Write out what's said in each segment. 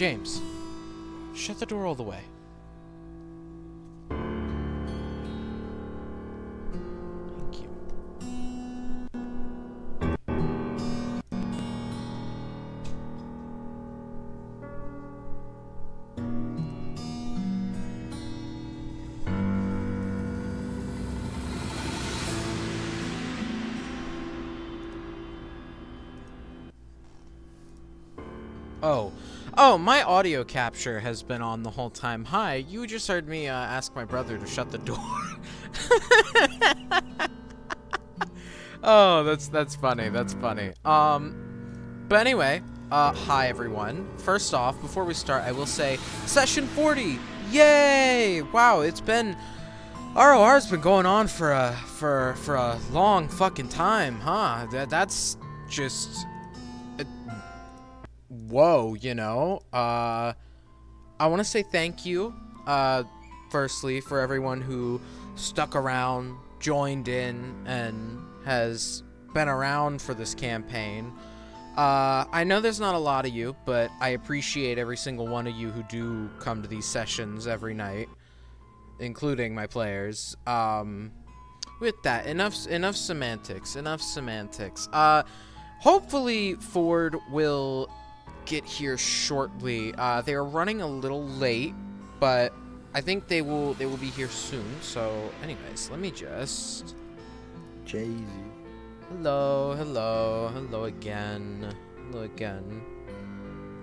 James, shut the door all the way. Thank you. Oh, my audio capture has been on the whole time. Hi, you just heard me ask my brother to shut the door. Oh, that's funny. That's funny. But anyway, hi everyone. First off, before we start, I will say session 40. Yay! Wow, it's been ROR's been going on for a long fucking time, huh? That's just whoa, you know. I want to say thank you, firstly, for everyone who stuck around, joined in, and has been around for this campaign. I know there's not a lot of you, but I appreciate every single one of you who do come to these sessions every night, including my players. With that, enough semantics. Hopefully Ford will get here shortly. They are running a little late, but I think they will be here soon. So anyways, let me just Jay-Z. hello again.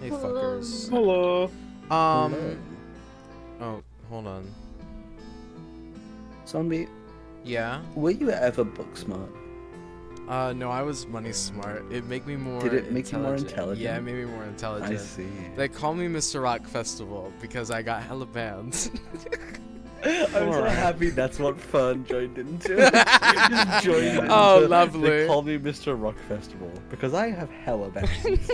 Hey fuckers. Hello. Oh, hold on. Zombie, Yeah. were you ever book smart? No, I was money smart. It made me more Did it make you more intelligent? Yeah, it made me more intelligent. I see. They call me Mr. Rock Festival because I got hella bands. I'm so Alright. happy that's what Fern joined into. Just joined into Oh, lovely. They call me Mr. Rock Festival because I have hella bands.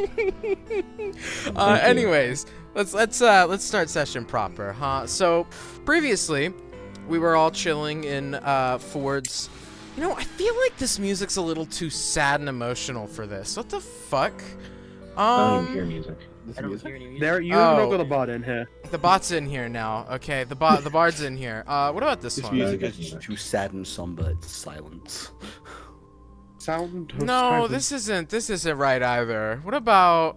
Anyways, let's start session proper, huh? So, previously, we were all chilling in Ford's. You know, I feel like this music's a little too sad and emotional for this. What the fuck? I don't hear music. This I don't music? hear any music. There, you Oh. don't got a bot in here. The bot's in here now. Okay, the bard's in here. What about this This one? music Yeah, is just too sad and somber. It's silence. Sound of No, Titan. this isn't right either. What about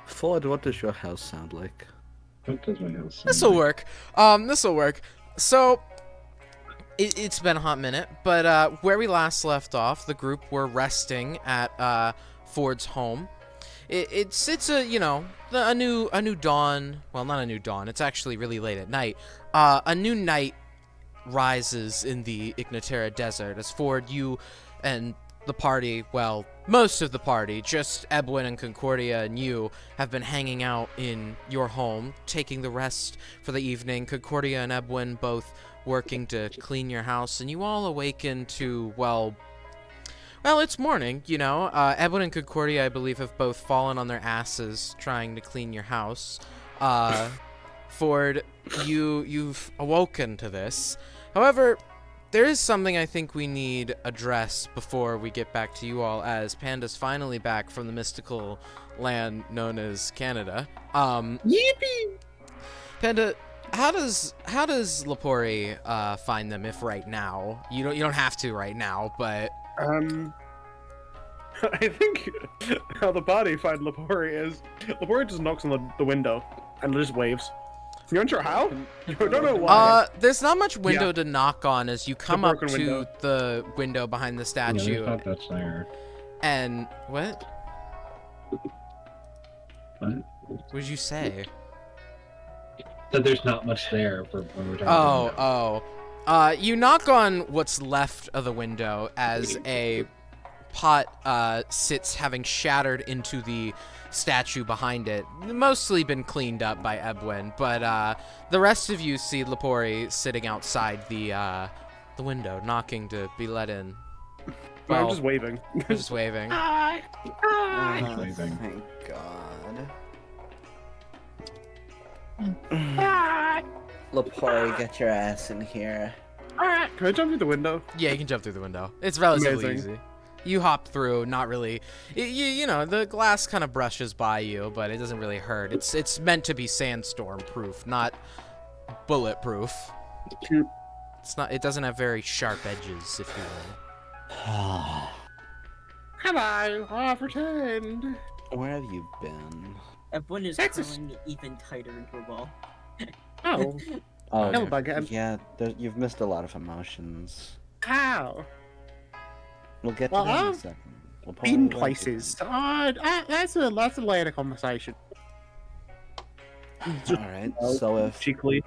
Ford, what does your house sound like? What does my house sound this'll like? work? This'll work. So it's been a hot minute, but where we last left off, the group were resting at Ford's home. It's a, you know, a new dawn. Well, not a new dawn. It's actually really late at night. A new night rises in the Ignatera Desert as Ford, you and the party, well, most of the party, just Ebwin and Concordia and you, have been hanging out in your home, taking the rest for the evening. Concordia and Ebwin both working to clean your house, and you all awaken to, well, it's morning, you know. Ebwin and Concordia, I believe, have both fallen on their asses trying to clean your house. Ford, you've awoken to this. However, there is something I think we need address before we get back to you all, as Panda's finally back from the mystical land known as Canada. Yippee! Panda, how does Lepori find them, if right now? You don't have to right now, but I think how the body find Lapori is Lapori just knocks on the window and just waves. You're unsure how? You don't know why. There's not much window Yeah. to knock on as you come up to broken window. the window behind the Yeah, statue. there's not much there. And what? What? What did you say? So there's not much there for when we're talking about. You knock on what's left of the window as a pot sits, having shattered into the statue behind it. Mostly been cleaned up by Ebwin, but the rest of you see Lepori sitting outside the window, knocking to be let in. No, Well, I'm just waving. we're just waving. Waving. Thank God. Lapori, get your ass in here. Can I jump through the window? Yeah, you can jump through the window. It's relatively Amazing. easy. You hop through, not really. You know, the glass kind of brushes by you, but it doesn't really hurt. It's meant to be sandstorm proof, not bulletproof. Shoot. It's not. It doesn't have very sharp edges, if you will. Hello, I've returned. Where have you been? Everyone is Texas. curling even tighter into a ball. Oh, Oh, Hello, Bughead. yeah, you've missed a lot of emotions. how? We'll get to Well, that in a I've second. We'll Been probably wait places. That's a later conversation. All right. So Cheekily.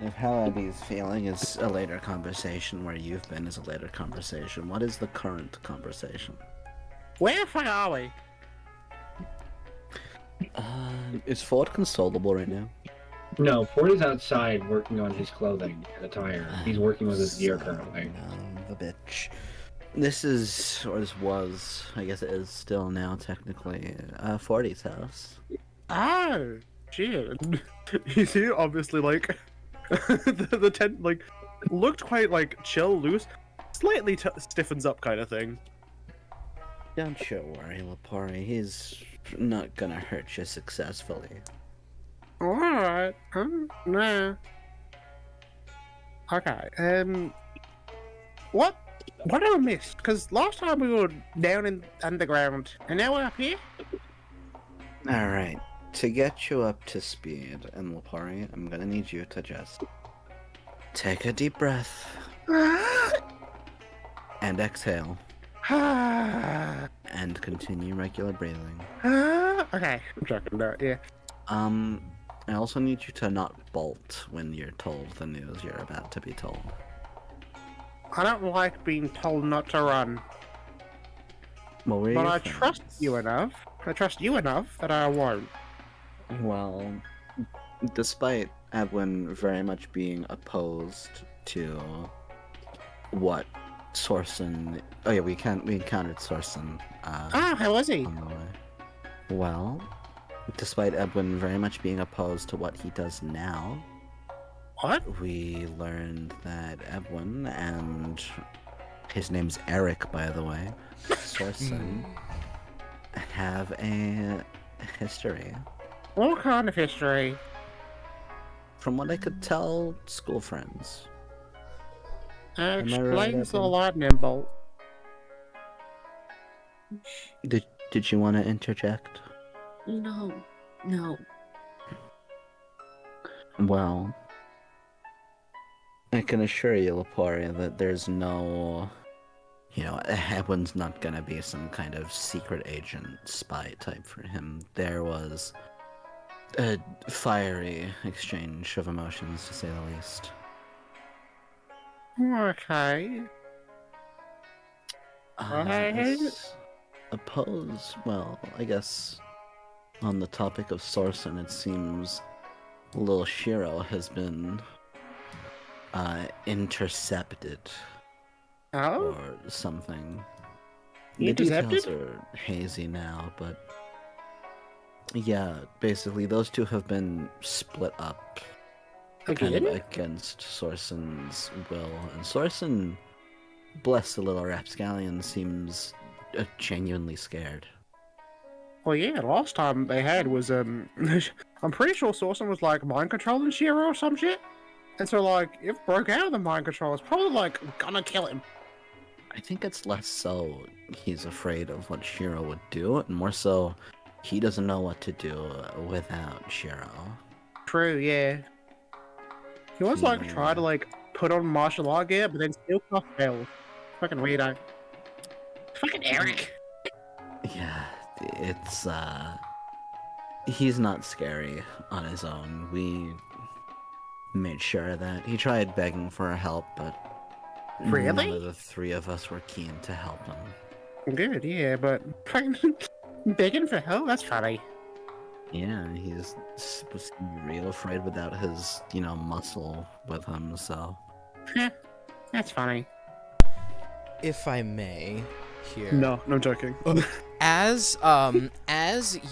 if how Abby's feeling is a later conversation, where you've been is a later conversation, what is the current conversation? Where the fuck are we? Is Ford consolable right now? No, Ford is outside working on his clothing and attire. He's working with his gear currently. Son of a bitch. This is, or this was, I guess it is still now technically, Forty's house. Oh, shit. You see, obviously, like, the tent, like, looked quite, like, chill, loose, slightly stiffens up kind of thing. Don't you worry, Lapori. He's not gonna hurt you successfully. Alright. Nah. Okay, what did I miss? Because last time we were down in underground, and now we're up here? Alright. To get you up to speed, and Lapori, I'm gonna need you to just take a deep breath and exhale and continue regular breathing. Okay, I'm checking that, yeah. I also need you to not bolt when you're told the news you're about to be told. I don't like being told not to run, What were but your I friends? trust you enough. I trust you enough that I won't. Well, despite Edwin very much being opposed to what Sorsen... Oh yeah, we encountered Sorsen How was he? on the way. Well, despite Edwin very much being opposed to what he does now, What? we learned that Edwin and his name's Eric, by the way, Sorsen, have a history. What kind of history? From what I could tell, school friends. I right, Explains the Evan? lightning bolt. Did you want to interject? No, no. Well, I can assure you, Lapori, that there's no... You know, Edwin's not gonna be some kind of secret agent spy type for him. There was a fiery exchange of emotions, to say the least. Okay. I suppose, well, I guess on the topic of Sorsen, it seems little Shiro has been intercepted Oh? or something. The Intercepted? details are hazy now, but yeah, basically those two have been split up kind of Again? against Sorsen's will, and Sorsen, bless the little rapscallion, seems genuinely scared. Well, yeah, last time they had was, I'm pretty sure Sorsen was, like, mind controlling Shiro or some shit. And so, like, if broke out of the mind control, it's probably, like, gonna kill him. I think it's less so he's afraid of what Shiro would do, and more so he doesn't know what to do without Shiro. True, yeah. He was, like, Yeah. trying to, like, put on martial art gear, but then still cast spells. Fucking weirdo. Fucking Eric. Yeah, it's he's not scary on his own. We made sure that he tried begging for our help, but Really? none of the three of us were keen to help him. Good, yeah, but fucking begging for help? That's funny. Yeah, he's was real afraid without his, muscle with him, so. Heh, that's funny. If I may, here. No, I'm joking. As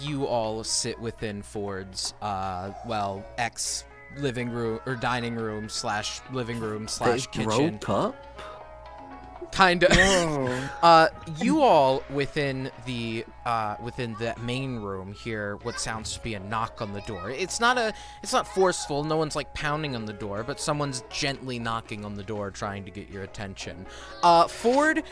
you all sit within Ford's ex living room or dining room / living room / They kitchen. broke up? Kind of. Whoa. You all within the main room hear what sounds to be a knock on the door. It's not forceful. No one's like pounding on the door, but someone's gently knocking on the door, trying to get your attention. Ford,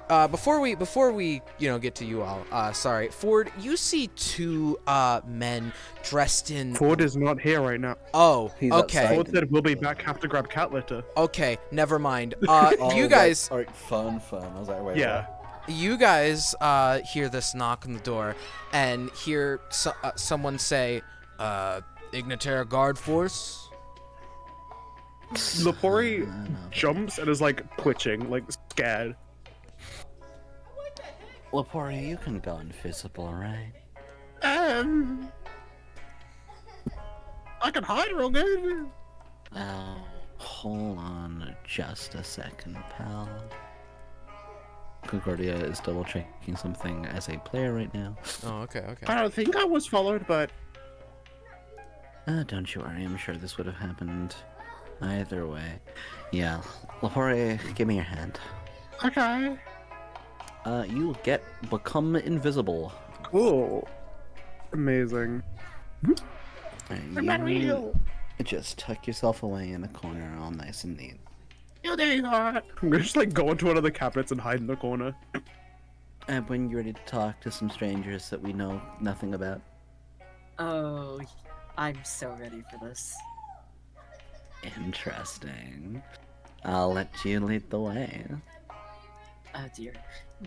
before we get to you all, sorry, Ford, you see two men dressed in. Ford is not here right now. Oh, He's okay. outside. Ford said we'll be back. Have to grab cat litter. Okay, never mind. Oh, You guys. Alright, fun. I was like, wait, Yeah. You guys hear this knock on the door and hear someone say, Ignatera Guard Force? Lepori jumps and is like twitching, like scared. Lepori, you can go invisible, right? I can hide real good. Oh, hold on just a second, pal. Concordia is double checking something as a player right now. Oh, okay. I don't think I was followed, but Don't you worry, I'm sure this would have happened either way. Yeah, Lepori, give me your hand. okay. You become invisible. Cool. Amazing. You just tuck yourself away in a corner, all nice and neat. Oh, there you are. I'm gonna just like go into one of the cabinets and hide in the corner. And when you're ready to talk to some strangers that we know nothing about. Oh, I'm so ready for this. Interesting. I'll let you lead the way. Oh dear.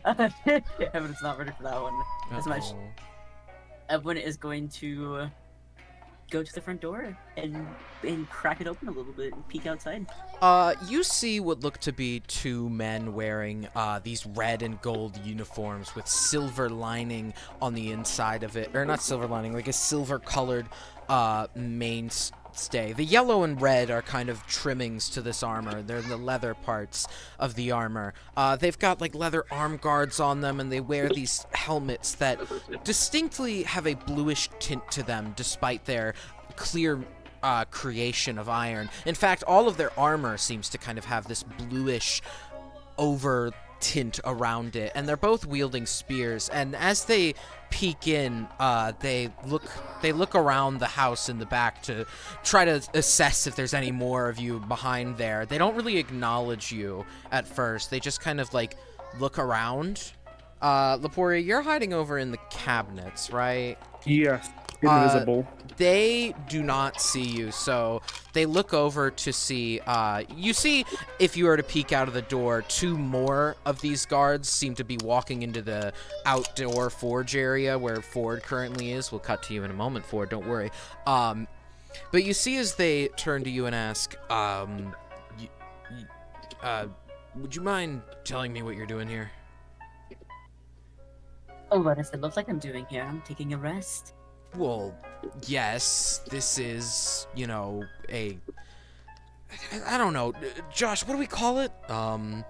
Evan's not ready for that one. As much. Uh-oh. Evan is going to go to the front door and crack it open a little bit and peek outside. You see what look to be two men wearing these red and gold uniforms with silver lining on the inside of it. Or not silver lining, like a silver-colored mainstay. The yellow and red are kind of trimmings to this armor. They're the leather parts of the armor. They've got like leather arm guards on them, and they wear these helmets that distinctly have a bluish tint to them, despite their clear creation of iron. In fact, all of their armor seems to kind of have this bluish over tint around it, and they're both wielding spears. And as they peek in, they look around the house in the back to try to assess if there's any more of you behind there. They don't really acknowledge you at first. They just kind of like look around. Lepori, you're hiding over in the cabinets, right? Yes. Invisible. They do not see you, so they look over to see, you see, if you were to peek out of the door, two more of these guards seem to be walking into the outdoor forge area where Ford currently is. We'll cut to you in a moment, Ford, don't worry. But you see as they turn to you and ask, would you mind telling me what you're doing here? Oh, what does it look like I'm doing here? I'm taking a rest. Well, yes, this is, I don't know. Josh, what do we call it? I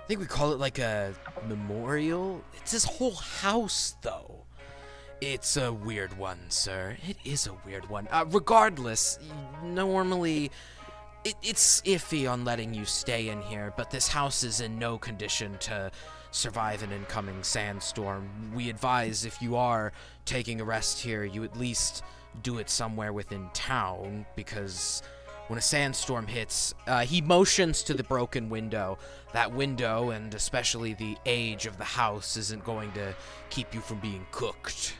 think we call it like a memorial. It's this whole house, though. It's a weird one, sir. It is a weird one. Regardless, normally, it's iffy on letting you stay in here, but this house is in no condition to survive an incoming sandstorm. We advise if you are taking a rest here, you at least do it somewhere within town, because when a sandstorm hits, he motions to the broken window. That window, and especially the age of the house, isn't going to keep you from being cooked.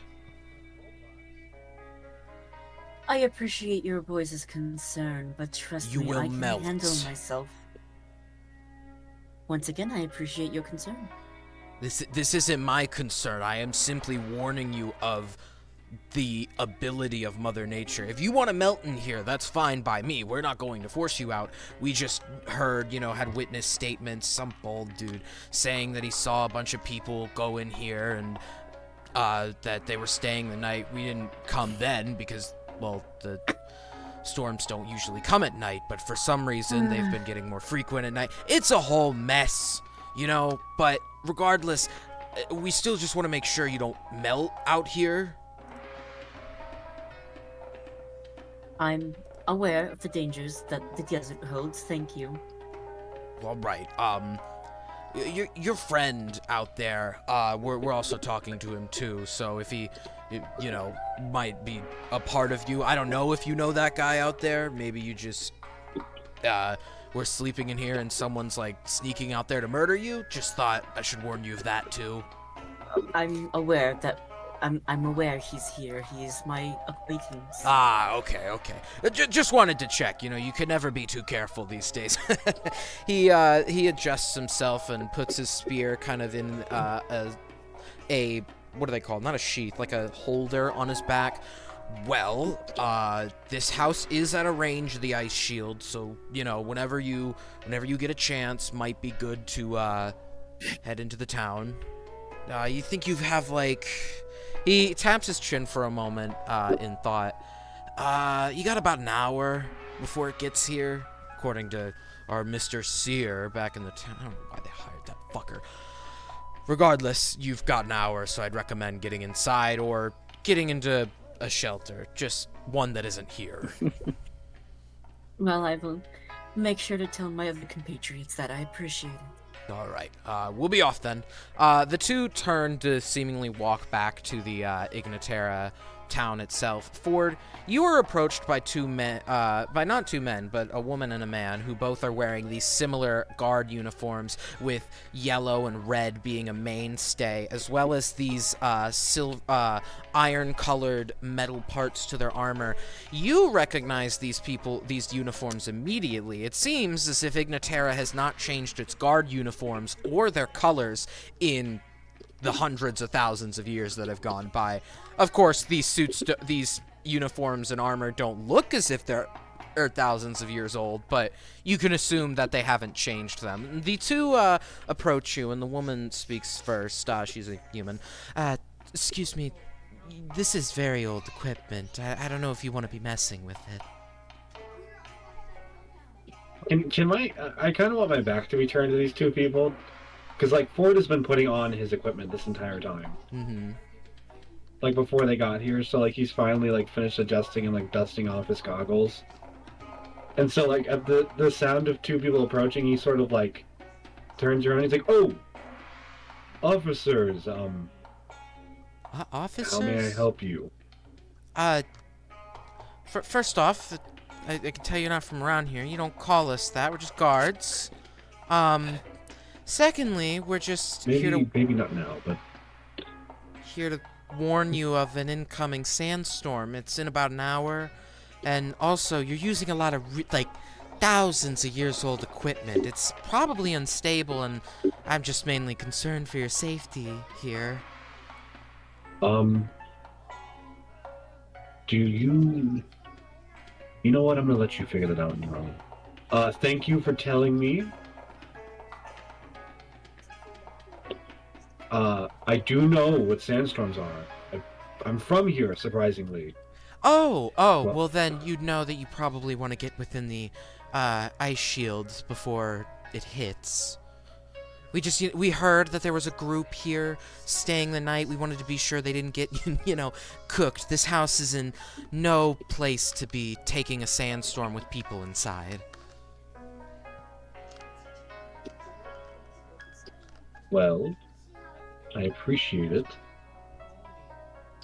I appreciate your boys' concern, but trust You me, will I can melt. handle myself. Once again, I appreciate your concern. This isn't my concern. I am simply warning you of the ability of Mother Nature. If you want to melt in here, that's fine by me. We're not going to force you out. We just heard, had witness statements, some bold dude saying that he saw a bunch of people go in here and that they were staying the night. We didn't come then because, well, the storms don't usually come at night, but for some reason they've been getting more frequent at night. It's a whole mess, but regardless, we still just want to make sure you don't melt out here. I'm aware of the dangers that the desert holds, thank you. All right. your friend out there, we're also talking to him too. So if he, you know, might be a part of you. I don't know if you know that guy out there. Maybe you just were sleeping in here and someone's like sneaking out there to murder you. Just thought I should warn you of that too. I'm aware that I'm aware he's here. He's my acquaintance. Ah, okay. Just wanted to check. You know, you can never be too careful these days. He adjusts himself and puts his spear kind of in a what do they call it? Not a sheath, like a holder on his back. Well, this house is at a range of the ice shield, so you know whenever you get a chance, might be good to head into the town. You think you have like. He taps his chin for a moment in thought. You got about an hour before it gets here, according to our Mr. Seer back in the town. I don't know why they hired that fucker. Regardless, you've got an hour, so I'd recommend getting inside or getting into a shelter. Just one that isn't here. Well, I will make sure to tell my other compatriots that I appreciate it. All right, we'll be off then. The two turn to seemingly walk back to the Ignatera town itself. Ford, you are approached by two men, by not two men, but a woman and a man who both are wearing these similar guard uniforms with yellow and red being a mainstay, as well as these iron-colored metal parts to their armor. You recognize these uniforms immediately. It seems as if Ignatera has not changed its guard uniforms or their colors in the hundreds of thousands of years that have gone by. Of course, these uniforms and armor don't look as if they're thousands of years old, but you can assume that they haven't changed them. The two approach you, and the woman speaks first. She's a human. Excuse me, this is very old equipment. I don't know if you want to be messing with it. I kind of want my back to be turned to these two people. Because, like, Ford has been putting on his equipment this entire time. Mm-hmm. Like, before they got here, so, like, he's finally, like, finished adjusting and, like, dusting off his goggles. And so, like, at the sound of two people approaching, he sort of, like, turns around and he's like, "Oh! Officers, Officers? how may I help you?" First off, I can tell you're not from around here. You don't call us that. We're just guards. Secondly, we're just Maybe not now, but here to warn you of an incoming sandstorm. It's in about an hour, and also you're using a lot of thousands of years old equipment. It's probably unstable, and I'm just mainly concerned for your safety here. do you know what? I'm gonna let you figure that out on your own. Thank you for telling me. I do know what sandstorms are. I'm from here, surprisingly. Well then you'd know that you probably want to get within the ice shields before it hits. We heard that there was a group here staying the night. We wanted to be sure they didn't get, cooked. This house is in no place to be taking a sandstorm with people inside. Well, I appreciate it.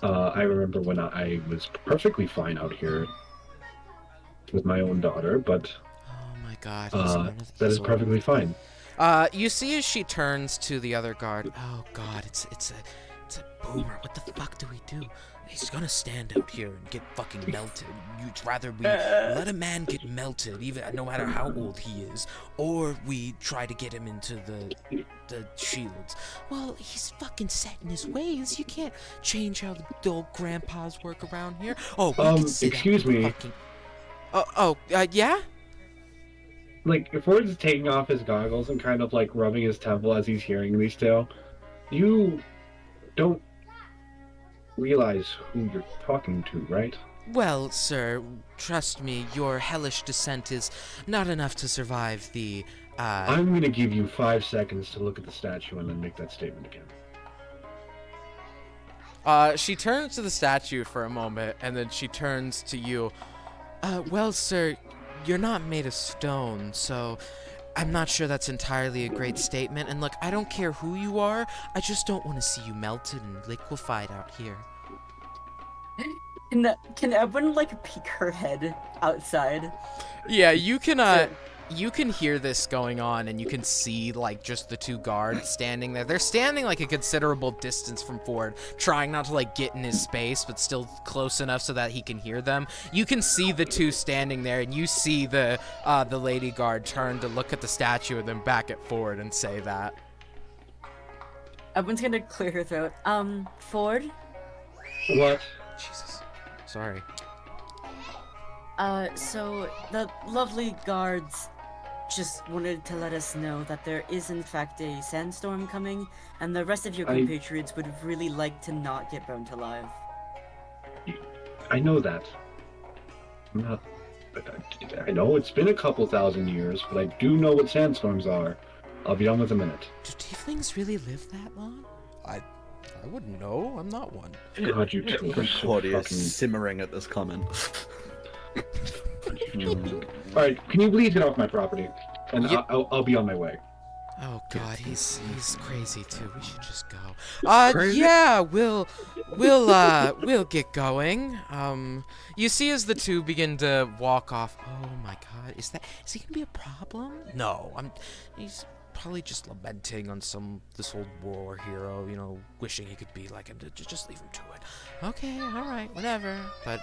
I remember when I was perfectly fine out here with my own daughter, but Oh my god. that is perfectly fine. You see as she turns to the other guard. Oh god, it's a boomer. What the fuck do we do? He's gonna stand out here and get fucking melted. You'd rather we let a man get melted, even no matter how old he is, or we try to get him into the shields. Well, he's fucking set in his ways. You can't change how the old grandpas work around here. Oh, we can sit excuse out me. Fucking... yeah? Like, if Ford's taking off his goggles and kind of, like, rubbing his temple as he's hearing these two, you don't realize who you're talking to, right? Well, sir, trust me, your hellish descent is not enough to survive the, I'm gonna give you 5 seconds to look at the statue and then make that statement again. She turns to the statue for a moment, and then she turns to you. Well, sir, you're not made of stone, so I'm not sure that's entirely a great statement. And look, I don't care who you are. I just don't want to see you melted and liquefied out here. Can everyone like peek her head outside? Yeah, you can hear this going on, and you can see like just the two guards standing there. They're standing like a considerable distance from Ford, trying not to like get in his space, but still close enough so that he can hear them. You can see the two standing there, and you see the lady guard turn to look at the statue and then back at Ford and say that. Everyone's gonna clear her throat. Ford? What? Jesus, sorry. So the lovely guards just wanted to let us know that there is in fact a sandstorm coming, and the rest of your compatriots would really like to not get burnt alive. I know that. I'm not. I know it's been a couple thousand years, but I do know what sandstorms are. I'll be on with a minute. Do tieflings really live that long? I wouldn't know. I'm not one. God, you two are so Claudia fucking... is simmering at this comment. Alright, can you please get off my property? And Yeah. I'll be on my way. Oh god, he's crazy too. We should just go. Crazy? Yeah, we'll get going. You see as the two begin to walk off. Oh my god, is he gonna be a problem? No, he's probably just lamenting on this old war hero, you know, wishing he could be like him. Just leave him to it. Okay, all right, whatever. But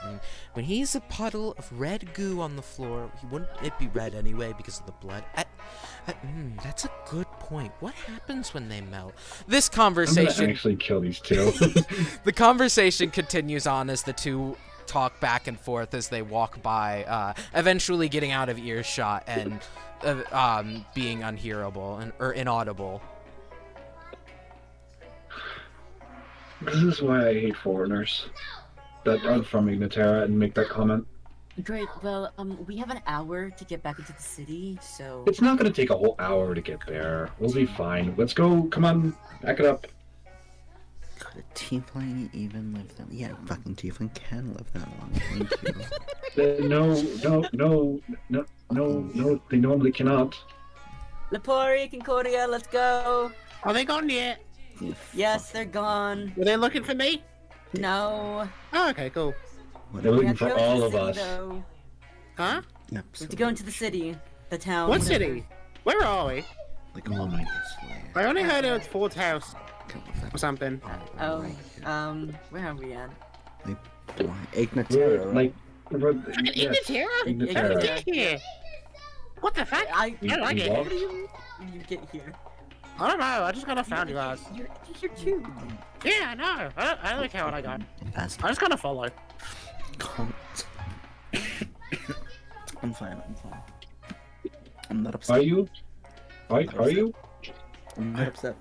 when he's a puddle of red goo on the floor, wouldn't it be red anyway because of the blood? That's a good point. What happens when they melt? This I'm gonna conversation, actually kill these two. the conversation continues on as the two talk back and forth as they walk by, eventually getting out of earshot and being unhearable or inaudible. This is why I hate foreigners that aren't from Ignatera and make that comment. Great. Well, we have an hour to get back into the city, so. It's not gonna take a whole hour to get there. We'll be fine. Let's go. Come on, back it up. Could a tiefling even live that? Yeah, fucking tiefling can live that long. Thank you. No. They normally cannot. Lepori, Concordia, let's go. Are they gone yet? You Yes, they're gone. Were they looking for me? No. Oh, okay, cool. They're We looking have to for go to all the of city, us. though. Huh? We have to go into the city, the town. What whatever. city? Where are we? Like, obviously. I only heard it was Ford's house or something. Oh, where are we at? Ignatera. Like, Ignatera? How did you Ignatera. get here? What the fuck? I I like it. How do you get here? I don't know. I just kind of found you guys. You're here too. Yeah, I know. I don't really care what I got. Fast. I just kind of follow. Can't. I'm fine. I'm not upset. Are you? Are you? I'm not upset.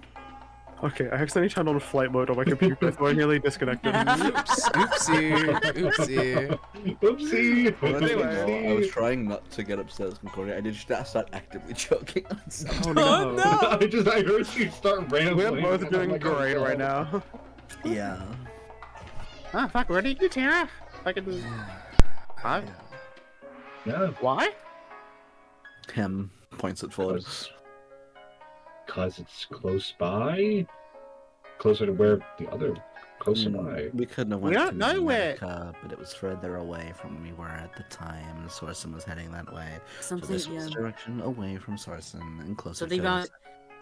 Okay, I accidentally turned on flight mode on my computer, so I nearly disconnected. Oopsie. Oopsie. Anyway, I was trying not to get upset as Concordia. I did start actively choking on something. Oh no! I heard you start rambling. We're both and I'm doing like, oh, great God. right now. Yeah. Ah, fuck, where did you Tara? Fucking. Huh? Yeah. Why? Him points at Ford. Because it's close by? Closer to where the other... Closer by. We couldn't have We went don't to know where- America, but it was further away from where we were at the time, and Sorsen was heading that way. So Something, this was yeah. the direction away from Sorsen and closer So they to got us.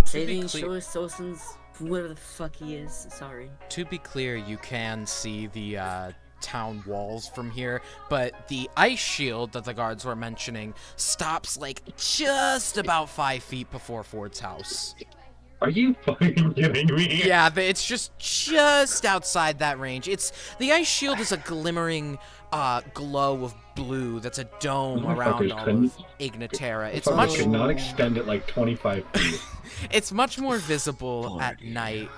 saving clear- Sosen's whoever the fuck he is. Sorry. To be clear, you can see the town walls from here, but the ice shield that the guards were mentioning stops like just about 5 feet before Ford's house. Are you fucking kidding me? Yeah, it's just outside that range. The ice shield is a glimmering glow of blue that's a dome around Motherfuckers all couldn't- of Ignatera. It's Fucker much could not extend it like 25 feet. it's much more visible at night,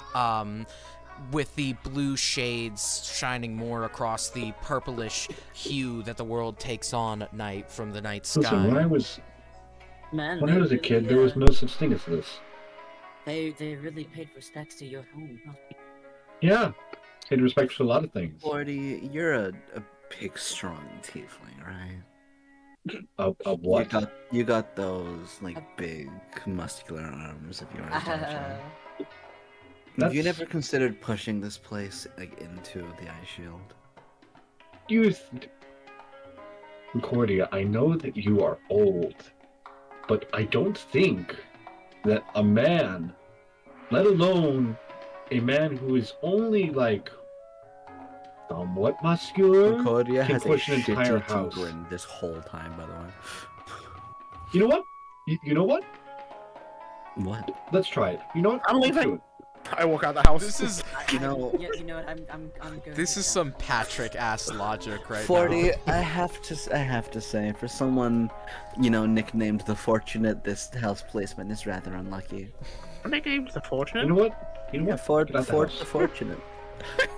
with the blue shades shining more across the purplish hue that the world takes on at night from the night sky. Listen, when I was Man, a kid, there was no such thing as this. They really paid respects to your home. Huh? Yeah. Paid respect for a lot of things. 40, you're a big, strong tiefling, right? A You what? got those like big muscular arms of yours, don't you? Have you That's- never considered pushing this place like into the ice shield? You, Concordia, I know that you are old, but I don't think that a man, let alone a man who is only like somewhat muscular, Concordia can has a push an entire shit-eating house. grin this whole time, by the way. You know what? You know what? What? Let's try it. You know what? I'm Let's do leaving. it. I walk out the house. This is You know, Yeah, you know what? I'm going. this to is try. some Patrick ass logic right 40. now. I have to say, for someone, nicknamed the Fortunate, this house placement is rather unlucky. My name's the Fortunate. You know what? You know Yeah, what? Ford Get out the the house. Fortunate.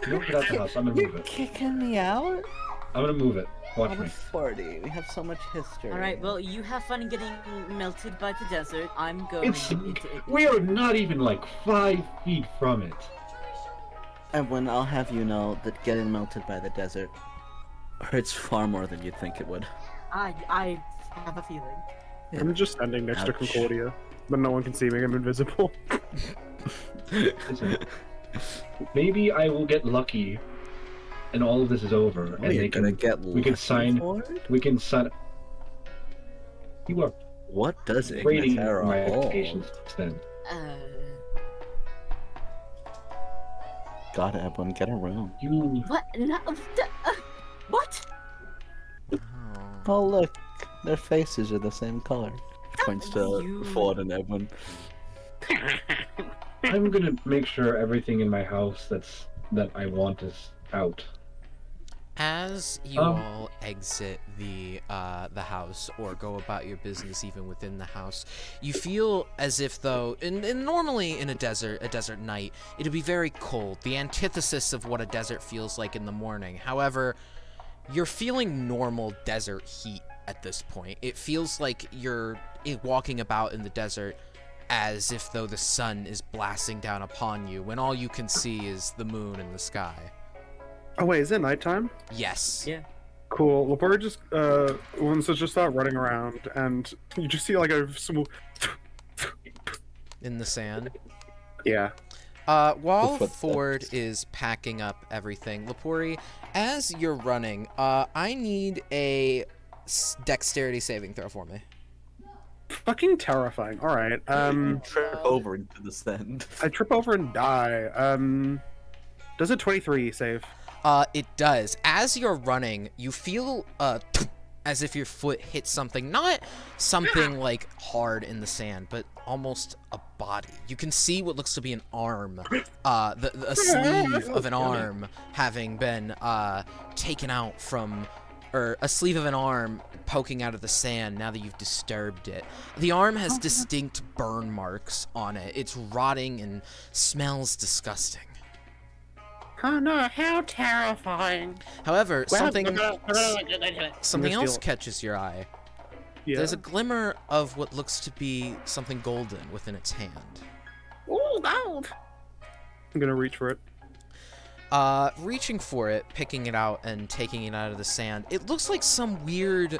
You know what? Get out the house. I'm gonna You're move it. kicking me out? I'm gonna move it. Watch Oh, me. 40. We have so much history. All right. Well, you have fun getting melted by the desert. I'm going. We are not even like 5 feet from it. Edwin, I'll have you know that getting melted by the desert hurts far more than you'd think it would. I have a feeling. I'm just standing next to Ouch. Concordia, but no one can see me. I'm invisible. Listen, maybe I will get lucky, and all of this is over, Oh, and you're they gonna can. get We can lucky, sign. Ford? We can sign. You are What does rating Ignatera my hold? patience then. Uh, God, Edwin, get a room. You. what? No, what? Oh. Oh, look, their faces are the same color. Points to You- Ford and Edwin. I'm gonna make sure everything in my house that I want is out. As you Um, all exit the house or go about your business even within the house, you feel as if though, and normally in a desert night, it'd be very cold, the antithesis of what a desert feels like in the morning. However, you're feeling normal desert heat at this point. It feels like you're walking about in the desert as if though the sun is blasting down upon you when all you can see is the moon in the sky. Oh wait, is it nighttime? Yes. Yeah. Cool. Labora just wants to just start running around, and you just see like a small. In the sand. Yeah. While footsteps. Ford is packing up everything, Lapori, as you're running, I need a dexterity saving throw for me. Fucking terrifying. All right. Trip over into the sand. I trip over and die. Does a 23 save? It does. As you're running, you feel as if your foot hits something, not something like hard in the sand, but almost a body. You can see what looks to be an arm, a sleeve of an arm having been taken out from, or a sleeve of an arm poking out of the sand now that you've disturbed it. The arm has distinct burn marks on it. It's rotting and smells disgusting. Oh no! How terrifying. However, something Yeah. else catches your eye. There's a glimmer of what looks to be something golden within its hand. Ooh, gold. I'm gonna reach for it. Reaching for it, picking it out, and taking it out of the sand, it looks like some weird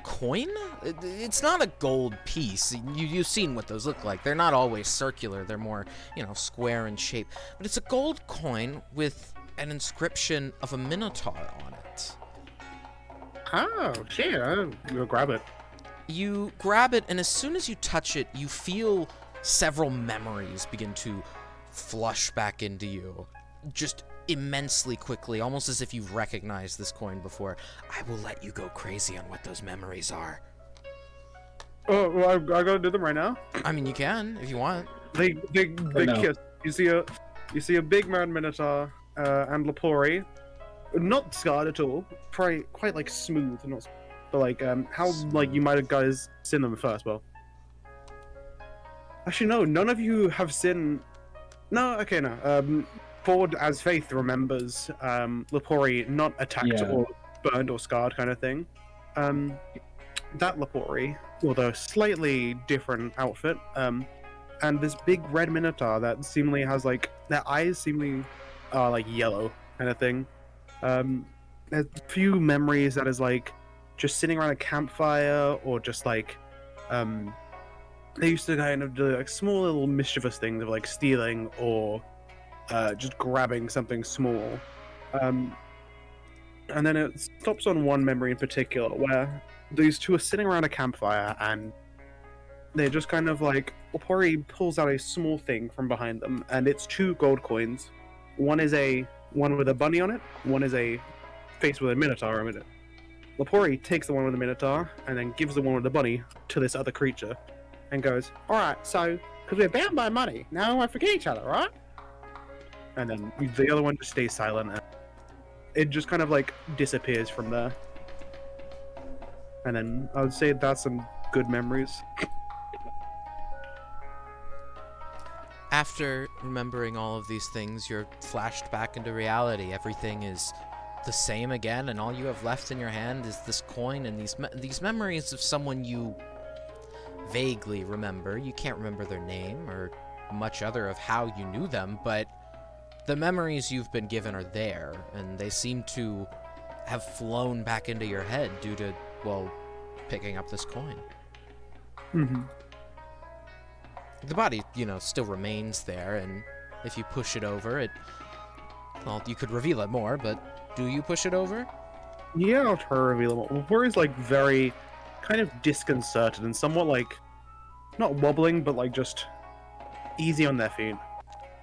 coin? It's not a gold piece. You've seen what those look like. They're not always circular. They're more, square in shape. But it's a gold coin with an inscription of a minotaur on it. Oh shit! I'm gonna grab it. You grab it, and as soon as you touch it, you feel several memories begin to flush back into you. Just immensely quickly, almost as if you've recognized this coin before. I will let you go crazy on what those memories are. Oh, well, I gotta do them right now. I mean, you can, if you want. They no. kiss. You see a big man minotaur and Lapori, not scarred at all. Probably quite like smooth, not. But like how like you might have guys seen them first. Well, actually no, none of you have seen. No, okay, no. Ford, as Faith remembers, Lapori not attacked Yeah. or burned or scarred kind of thing. That Lapori, although slightly different outfit, and this big red minotaur that seemingly has like their eyes seemingly are like yellow kind of thing. There's a few memories that is like just sitting around a campfire, or just like they used to kind of do like small little mischievous things of like stealing or just grabbing something small. And then it stops on one memory in particular where these two are sitting around a campfire and they're just kind of like, Lepori pulls out a small thing from behind them, and it's 2 gold coins. One is one with a bunny on it, one is a face with a minotaur on it. Lepori takes the one with the minotaur and then gives the one with the bunny to this other creature and goes, alright, so, because we're bound by money, now we won't forget each other, right? And then the other one just stays silent, and it just kind of like disappears from there. And then I would say that's some good memories. After remembering all of these things, you're flashed back into reality. Everything is the same again, and all you have left in your hand is this coin and these memories of someone you vaguely remember. You can't remember their name or much other of how you knew them, but the memories you've been given are there, and they seem to have flown back into your head due to, well, picking up this coin. Mm-hmm. The body, still remains there, and if you push it over, well, you could reveal it more, but do you push it over? Yeah, I'll try to reveal them all. Lepori's like very kind of disconcerted and somewhat like, not wobbling, but like just easy on their feet.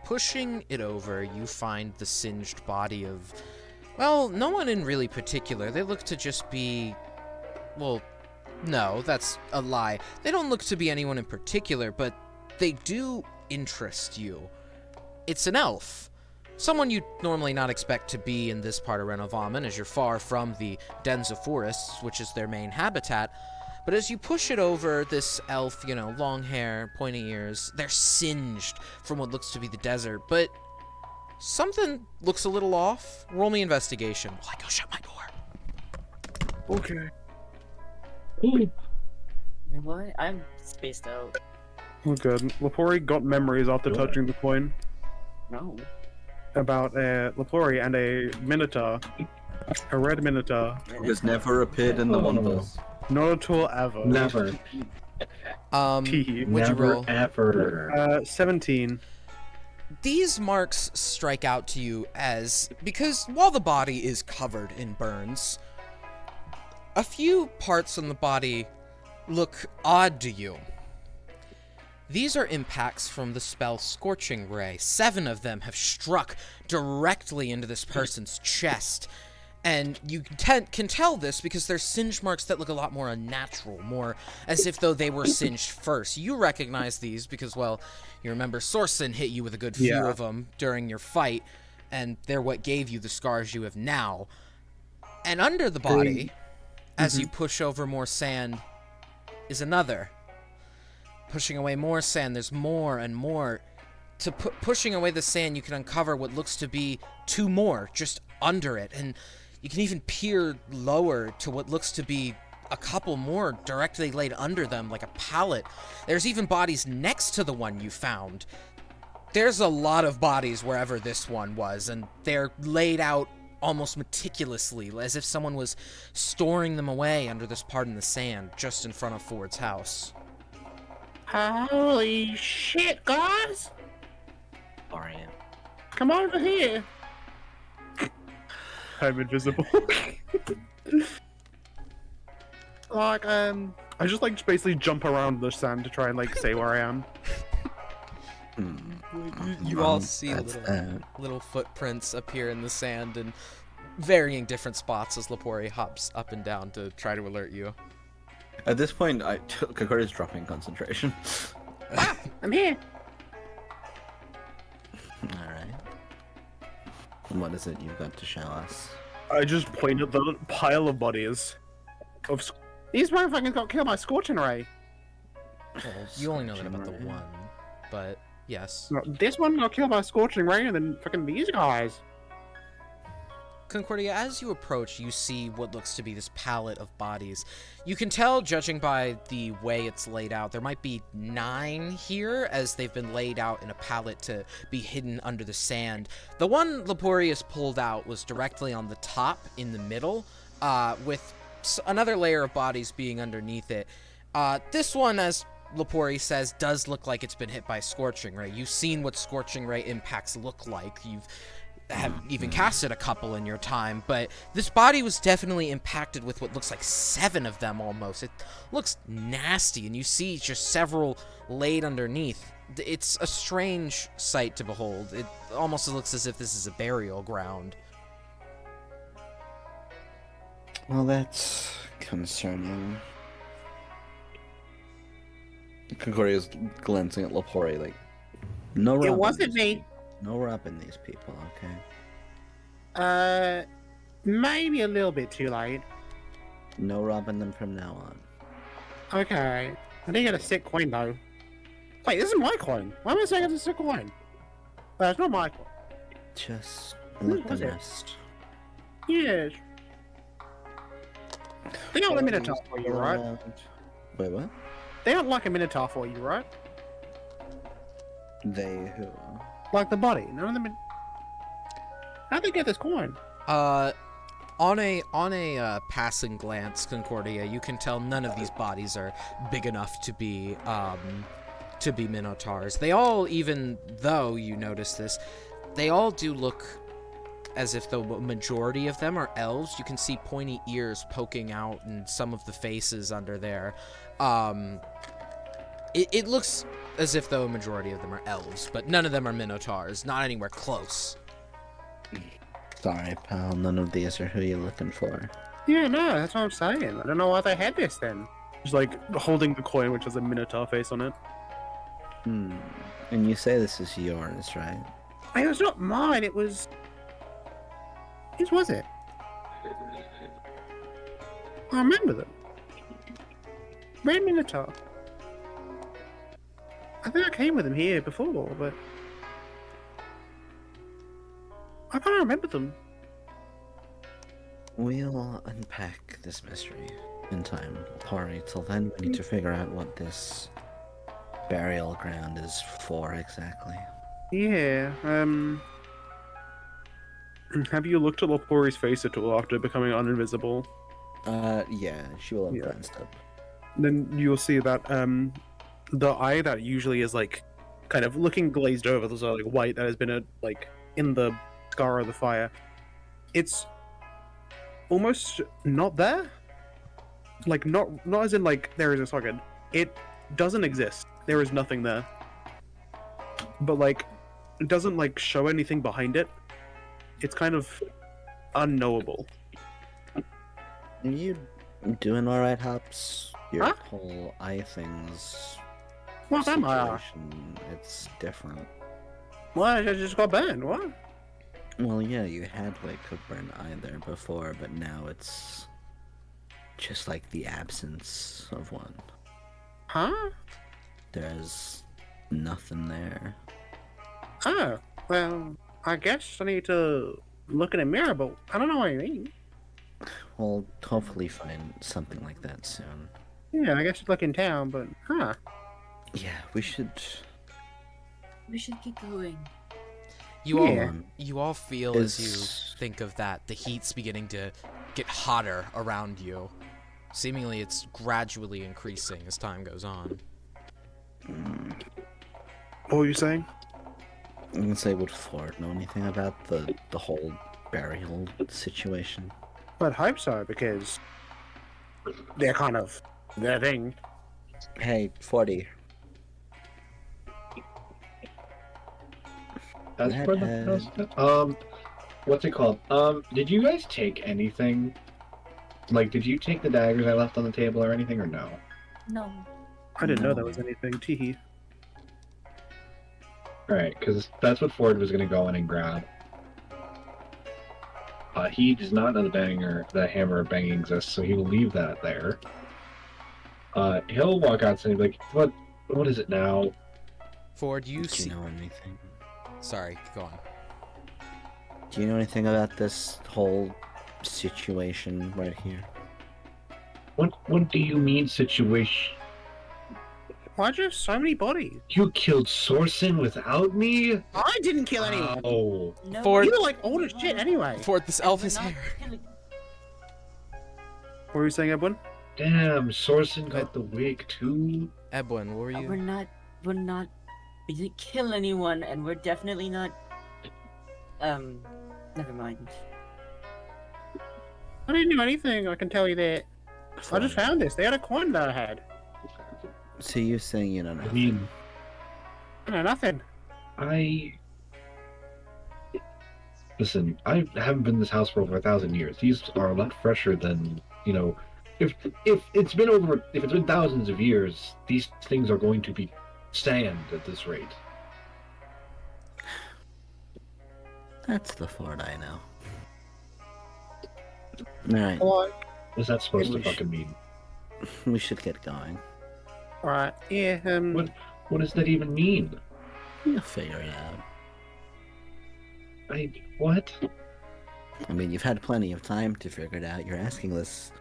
Pushing it over, you find the singed body of, well, no one in really particular. They look to just be, well, no, that's a lie. They don't look to be anyone in particular, but they do interest you. It's an elf. Someone you'd normally not expect to be in this part of Renovamen, as you're far from the dens of forests, which is their main habitat. But as you push it over, this elf, long hair, pointy ears, they're singed from what looks to be the desert, but something looks a little off. Roll me investigation while I go shut my door. Okay. What? I'm spaced out. Oh, good. Lepori got memories after touching the coin No. about Lepori and a minotaur. A red minotaur. Who has never appeared in the Wonders. Not at all ever. Never. What'd you Never, roll? ever. 17. These marks strike out to you because while the body is covered in burns, a few parts on the body look odd to you. These are impacts from the spell Scorching Ray. 7 of them have struck directly into this person's chest. And you can tell this because they're singe marks that look a lot more unnatural, more as if though they were singed first. You recognize these because, well, you remember Sorsen hit you with a good few of them during your fight, and they're what gave you the scars you have now. And under the body, as you push over more sand, is another. Pushing away more sand, there's more and more. Pushing away the sand, you can uncover what looks to be 2 more just under it, and you can even peer lower to what looks to be a couple more directly laid under them like a pallet. There's even bodies next to the one you found. There's a lot of bodies wherever this one was, and they're laid out almost meticulously, as if someone was storing them away under this part in the sand just in front of Ford's house. Holy shit, guys! Orion. Come over here! I'm invisible. I just basically jump around the sand to try and say where I am. You all see little footprints appear in the sand in varying different spots as Lepori hops up and down to try to alert you. At this point, Kokori is dropping concentration. I'm here! Alright. What is it you've got to show us? I just point at the pile of bodies. These motherfuckers got killed by Scorching Ray. Well, you only know that about the one, but yes. No, this one got killed by Scorching Ray, and then fucking these guys. Concordia, as you approach, you see what looks to be this pallet of bodies. You can tell, judging by the way it's laid out, there might be 9 here, as they've been laid out in a pallet to be hidden under the sand. The one Leporius pulled out was directly on the top, in the middle, with another layer of bodies being underneath it. This one, as Lepori says, does look like it's been hit by Scorching Ray. You've seen what Scorching Ray impacts look like. You've have even casted a couple in your time, but this body was definitely impacted with what looks like 7 of them almost. It looks nasty, and you see just several laid underneath. It's a strange sight to behold. It almost looks as if this is a burial ground. Well, that's concerning. Concoria's glancing at Lepori like, no robbing. It wasn't these- me. No robbing these people, okay? Maybe a little bit too late. No robbing them from now on. Okay. I didn't get a sick coin though. Wait, this is my coin. Why am I saying it's a sick coin? It's not my coin. Just Who let was them it? rest. Yes. They don't like a Minotaur for you, right? Wait, what? They don't like a Minotaur for you, right? They who? Like the body. None of them. How'd they get this coin? On a passing glance, Concordia, you can tell none of these bodies are big enough to be Minotaurs. They all, even though you notice this, they all do look as if the majority of them are elves. You can see pointy ears poking out in some of the faces under there. It looks as if though a majority of them are elves, but none of them are Minotaurs, not anywhere close. Sorry, pal. None of these are who you're looking for. Yeah, no, that's what I'm saying. I don't know why they had this then. Just like holding the coin, which has a Minotaur face on it. Hmm. And you say this is yours, right? It was not mine. It was. Whose was it? I remember them. Red Minotaur. I think I came with them here before, but I can't remember them. We'll unpack this mystery in time, Pari. Till then, we need to figure out what this burial ground is for exactly. Yeah. Have you looked at Lepori's face at all after becoming uninvisible? Yeah, she will have Yeah. glanced up. Then you'll see that the eye that usually is like kind of looking glazed over, there's like white that has been like in the scar of the fire. It's almost not there. Like not as in like there is a socket. It doesn't exist. There is nothing there. But like it doesn't like show anything behind it. It's kind of unknowable. Are you doing alright, Hops? Your Huh? whole eye things What am I? situation, it's different. What? I just got burned. What? Well, yeah, you had like a burnt eye there before, but now it's just like the absence of one. Huh? There's nothing there. Oh, well, I guess I need to look in a mirror, but I don't know what you mean. We'll hopefully find something like that soon. Yeah, I guess it's look in town, but huh. Yeah, we should. We should keep going. You Yeah. all feel as you Is- think of that, the heat's beginning to get hotter around you. Seemingly it's gradually increasing as time goes on. What were you saying? I'm gonna say, would Ford know anything about the whole burial situation? I'd hope so, because they're kind of their thing. Hey, 40. As That for the had- what's it called? Did you guys take anything? Like, did you take the daggers I left on the table or anything, or no? No. I didn't know there was anything. Teehee. Alright, because that's what Ford was gonna go in and grab. He does not know the hammer of banging exists, so he will leave that there. He'll walk outside and be like, what is it now? Ford, you Do see. you know anything? Sorry, go on. Do you know anything about this whole situation right here? What do you mean situation? Why'd you have so many bodies? You killed Sorsen without me? I didn't kill anyone. Oh. No. Ford- You were like old as shit anyway. Ford, this elf we're is not here. killing- What were you saying, Edwin? Damn, Sorsen got the wig too. Ebwin, what were you? We're not, we didn't kill anyone, and we're definitely not, never mind. I didn't do anything, I can tell you that. I just found this. They had a coin that I had. So you're saying you don't know? I mean, I know nothing. Listen, I haven't been in this house for over 1,000 years. These are a lot fresher than, you know, if it's been thousands of years, these things are going to be stand at this rate. That's the Ford I know. Alright, What? What's that supposed to English. fucking mean? we should get going. Alright, yeah, What does that even mean? You'll figure it out. What? I mean, you've had plenty of time to figure it out. You're asking this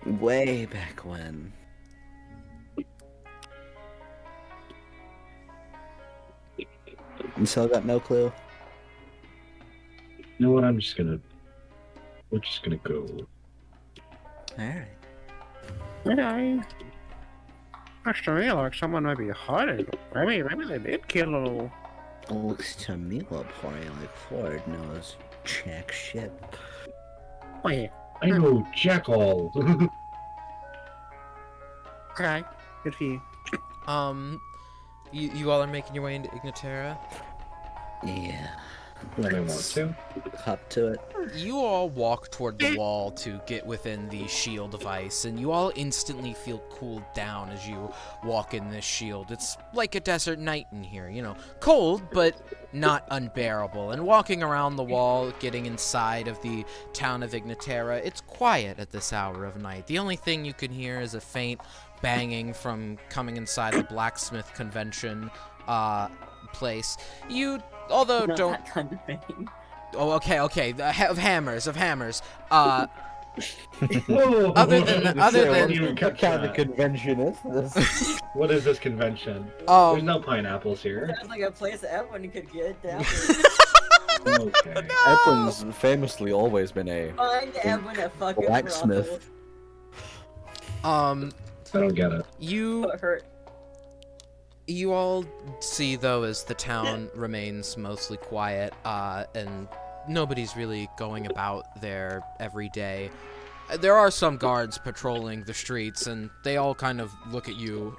way back when. You still got no clue? You know what? We're just gonna go. Alright. okay. Looks to me like someone may be hiding. Maybe they did kill a little. Looks to me like Ford knows jack shit. Oh yeah. I know Jack all. Okay. Good for you. You all are making your way into Ignatera. Yeah. When I want to. Hop to it. You all walk toward the wall to get within the shield device, and you all instantly feel cooled down as you walk in this shield. It's like a desert night in here, you know, cold, but not unbearable. And walking around the wall, getting inside of the town of Ignatera, it's quiet at this hour of night. The only thing you can hear is a faint banging from coming inside the blacksmith convention place. You, although Not don't... that kind of thing. Oh, okay. Of hammers. Whoa, Other than- You cut that. convention is this? What is this convention? There's no um, pineapples here. Sounds like a place that everyone could get down. Okay. Edwin's famously always been a Find Edwin a fucking blacksmith. um, I don't get it. you Hurt. you all see though as the town remains mostly quiet, and nobody's really going about there every day. There are some guards patrolling the streets, and they all kind of look at you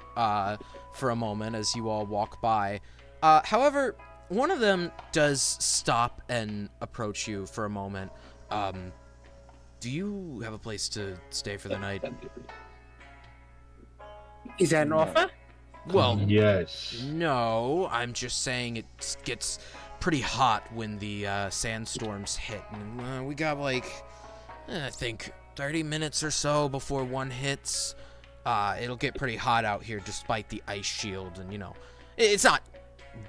for a moment as you all walk by. However, one of them does stop and approach you for a moment. Do you have a place to stay for the night? Is that an offer? Well, Yes. no, I'm just saying it gets pretty hot when the sandstorms hit. And we got like, I think 30 minutes or so before one hits. It'll get pretty hot out here despite the ice shield. And, you know, it's not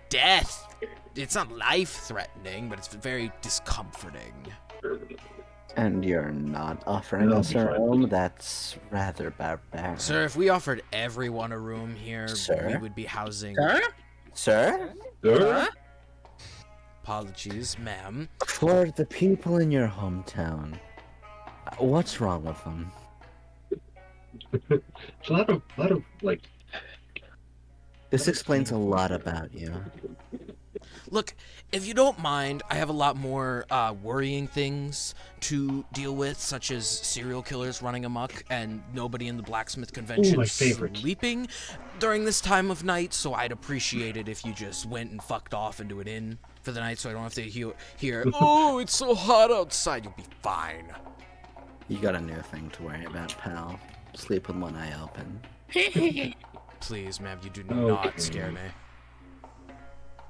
death. It's not life-threatening, but it's very discomforting. And you're not offering That'll us be a fine. room? That's rather barbaric. Sir, if we offered everyone a room here, Sir? we would be housing... Sir? Sir? Sir? Apologies, ma'am. For the people in your hometown, what's wrong with them? It's a lot of like. This explains a lot about you. Look, if you don't mind, I have a lot more worrying things to deal with, such as serial killers running amok and nobody in the blacksmth convention my favorite. sleeping during this time of night, so I'd appreciate it if you just went and fucked off into an inn for the night so I don't have to hear oh, it's so hot outside. You'll be fine. You got a new thing to worry about, pal. Sleep with one eye open. Please, ma'am, you do Okay. not scare me.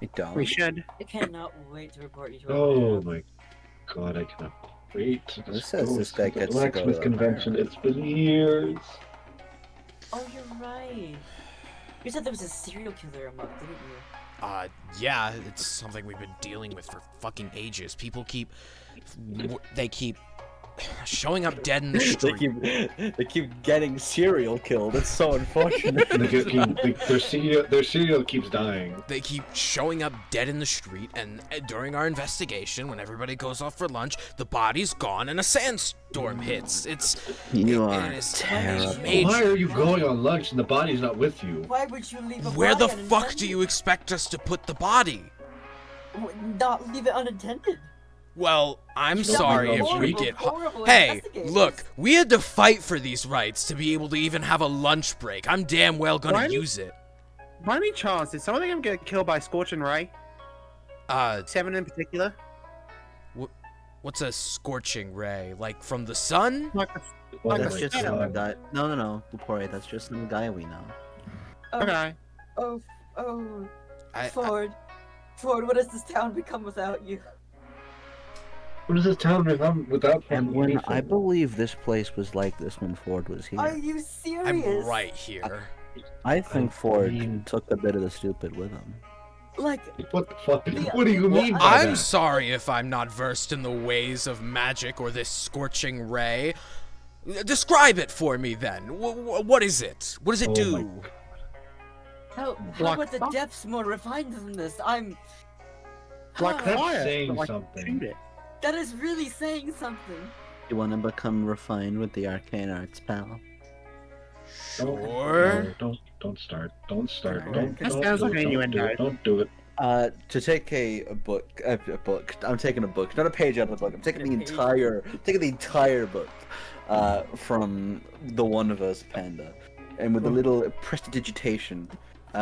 I don't. We should. I cannot wait to report you to Oh our my god, I cannot wait. to This says go this guy to the gets to go blacksmith to convention. It's been years. Oh, you're right. You said there was a serial killer amok, didn't you? Yeah, it's something we've been dealing with for fucking ages. People keep showing up dead in the They street. they keep getting serial killed. It's so unfortunate. Their cereal keeps dying. They keep showing up dead in the street, and during our investigation, when everybody goes off for lunch, the body's gone and a sandstorm hits. You it are is terrible. major. Why are you going on lunch and the body's not with you? Why would you leave a Where the body fuck do unattended? you expect us to put the body? Not leave it unattended? Well, I'm Don't sorry be if we horrible, get horrible Hey, investigators. look, we had to fight for these rights to be able to even have a lunch break. I'm damn well gonna Why- use it. By any chance, did some of them get killed by scorching ray? 7 in particular. What's a scorching ray? Like from the sun? Like, Well, Like That's a just shadow. some guy. No, Lepore, that's just some guy we know. okay. Oh, I- Ford, what has this town become without you? What does this town become without And fucking when anything? I believe this place was like this when Ford was here. Are you serious? I'm right here. I think I Ford mean- took a bit of the stupid with him. Like, What the fuck? Yeah, What do you well, mean by I'm that? sorry if I'm not versed in the ways of magic or this scorching ray. Describe it for me then. What is it? What does it Oh do? my how Like about the fuck? depths more refined than this? I'm. Like Ah, That's fire. saying but, like, something. shoot it. that is really saying something. You want to become refined with the arcane arts, pal? Sure. No, don't start. Don't start. That Don't, don't sounds do like it. an Don't do innuendo. it. Don't do it. To take a book, I'm taking a book, not a page out of the book. I'm taking the entire book, from the One of Us Panda, and with a little prestidigitation,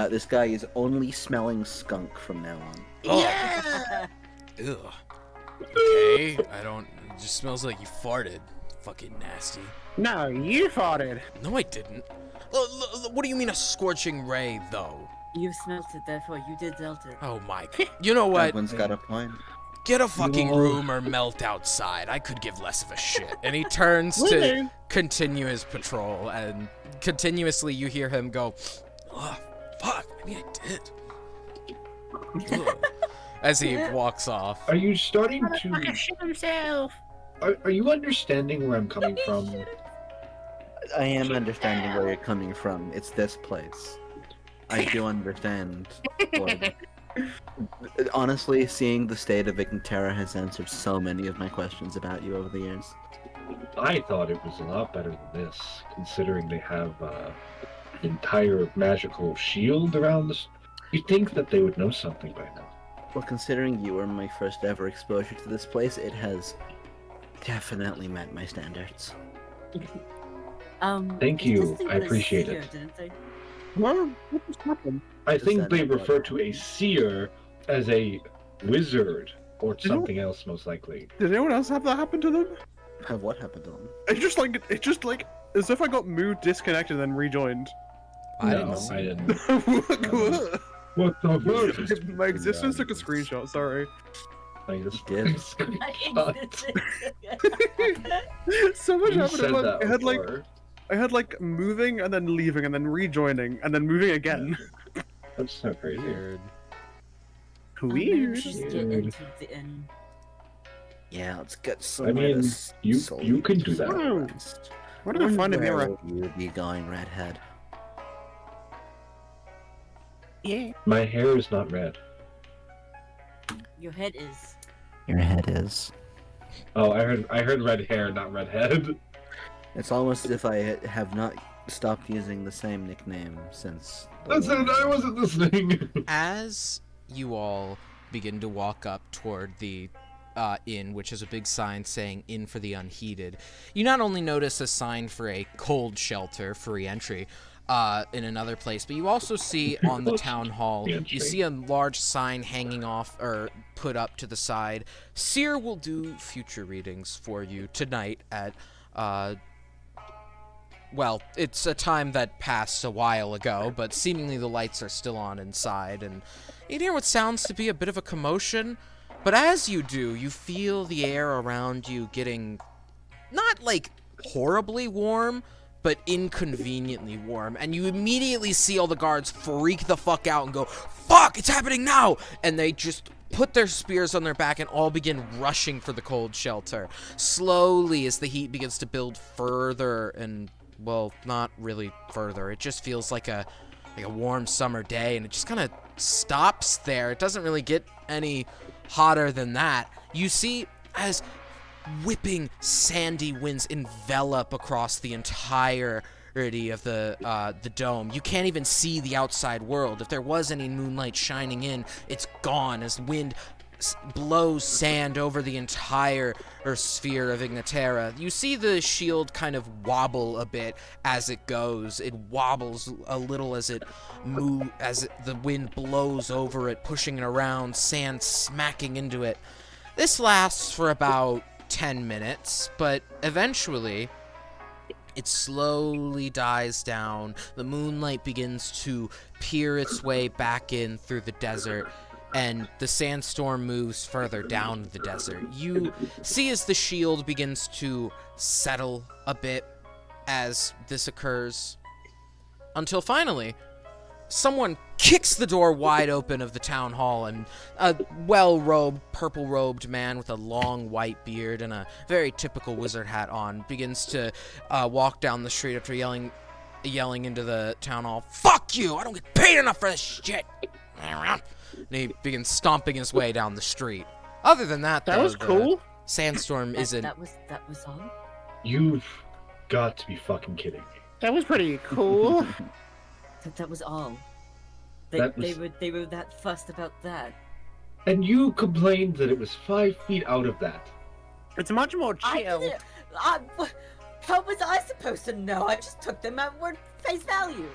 this guy is only smelling skunk from now on. Yeah. Ugh. Okay. I don't. It just smells like you farted. Fucking nasty. No, you farted. No, I didn't. What do you mean a scorching ray, though? You smelt it, therefore you did dealt it. Oh my. You know what? Everyone's got a point. Get a fucking No. room or melt outside. I could give less of a shit. And he turns to Really? continue his patrol, and continuously you hear him go, oh, fuck, maybe I did. Ugh. As he walks off. Are you starting Motherfucker to? shit himself. Are you understanding where I'm coming from? I am understanding where you're coming from. It's this place. I do understand. Ford. Honestly, seeing the state of Igniterra has answered so many of my questions about you over the years. I thought it was a lot better than this, considering they have entire magical shield around this. You'd think that they would know something by now. Well, considering you were my first ever exposure to this place, it has definitely met my standards. Thank they you, tested I with a appreciate seer, it. Didn't they? What just happened? I Does think that they mean what? refer to a seer as a wizard or You know- something else, most likely. Did anyone else have that happen to them? Have what happened to them? It's just like as if I got moved, disconnected, and then rejoined. I no, didn't see I it. didn't. What the fuck? My existence took a screenshot. Sorry. I just did. So much You happened. said Like, that before. I had like moving and then leaving and then rejoining and then moving again. That's so crazy. Weird. Maybe we Weird. should just get Weird. into the inn. Yeah, let's get some. I mean, you can do that. Whoa. What did I find a Where mirror? will you be going, redhead? Yeah. My hair is not red. Your head is. Your head is. Oh, I heard red hair, not red head. It's almost as if I have not stopped using the same nickname since. the That's war. it. I wasn't listening. As you all begin to walk up toward the inn, which is a big sign saying "Inn for the Unheated," you not only notice a sign for a cold shelter, free entry, in another place, but you also see on the town hall, Free you entry. see a large sign hanging off or put up to the side. Seer will do future readings for you tonight at well, it's a time that passed a while ago, but seemingly the lights are still on inside, and you hear what sounds to be a bit of a commotion. But as you do, you feel the air around you getting not like horribly warm, but inconveniently warm, and you immediately see all the guards freak the fuck out and go, "Fuck, it's happening now!" And they just put their spears on their back and all begin rushing for the cold shelter. Slowly, as the heat begins to build further and, well, not really further. It just feels like a warm summer day, and it just kind of stops there. It doesn't really get any hotter than that. You see, as whipping sandy winds envelop across the entirety of the dome. You can't even see the outside world. If there was any moonlight shining in, it's gone as wind blows sand over the entire sphere of Ignaterra. You see the shield kind of wobble a bit as it goes. It wobbles a little as it the wind blows over it, pushing it around, sand smacking into it. This lasts for about 10 minutes, but eventually it slowly dies down. The moonlight begins to peer its way back in through the desert, and the sandstorm moves further down the desert. You see as the shield begins to settle a bit as this occurs, until finally someone kicks the door wide open of the town hall, and a well-robed, purple-robed man with a long white beard and a very typical wizard hat on begins to walk down the street after yelling into the town hall, "Fuck you! I don't get paid enough for this shit!" And he begins stomping his way down the street. Other than that, That though, was the cool. sandstorm isn't... That was all. You've got to be fucking kidding me. That was pretty cool. That was all. That They were that fussed about that. And you complained that it was 5 feet out of that. It's much more I chill. didn't. How was I supposed to know? I just took them at word face value.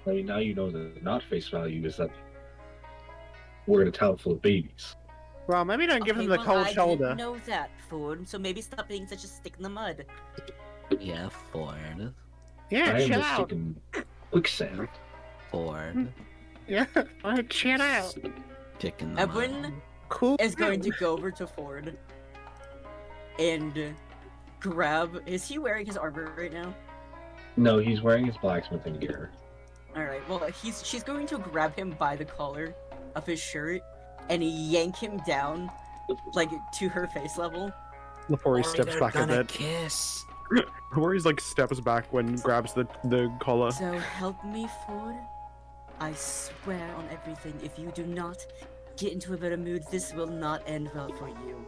I mean, now you know that not face value is that we're in a town full of babies. Well, maybe don't give Okay, him the well, cold I shoulder. didn't know that, Ford. So maybe stop being such a stick in the mud. Yeah, Ford. Yeah, I am chill just out. sticking quicksand. Ford. Yeah, chill out. Dick in the Edwin mud. Cool. is going to go over to Ford and grab. Is he wearing his armor right now? No, he's wearing his blacksmithing gear. All right. Well, she's going to grab him by the collar of his shirt and yank him down, like to her face level. Lepori steps back a bit. Kiss. Lepori's like steps back when grabs the collar. So help me, Ford. I swear on everything, if you do not get into a better mood, this will not end well for you.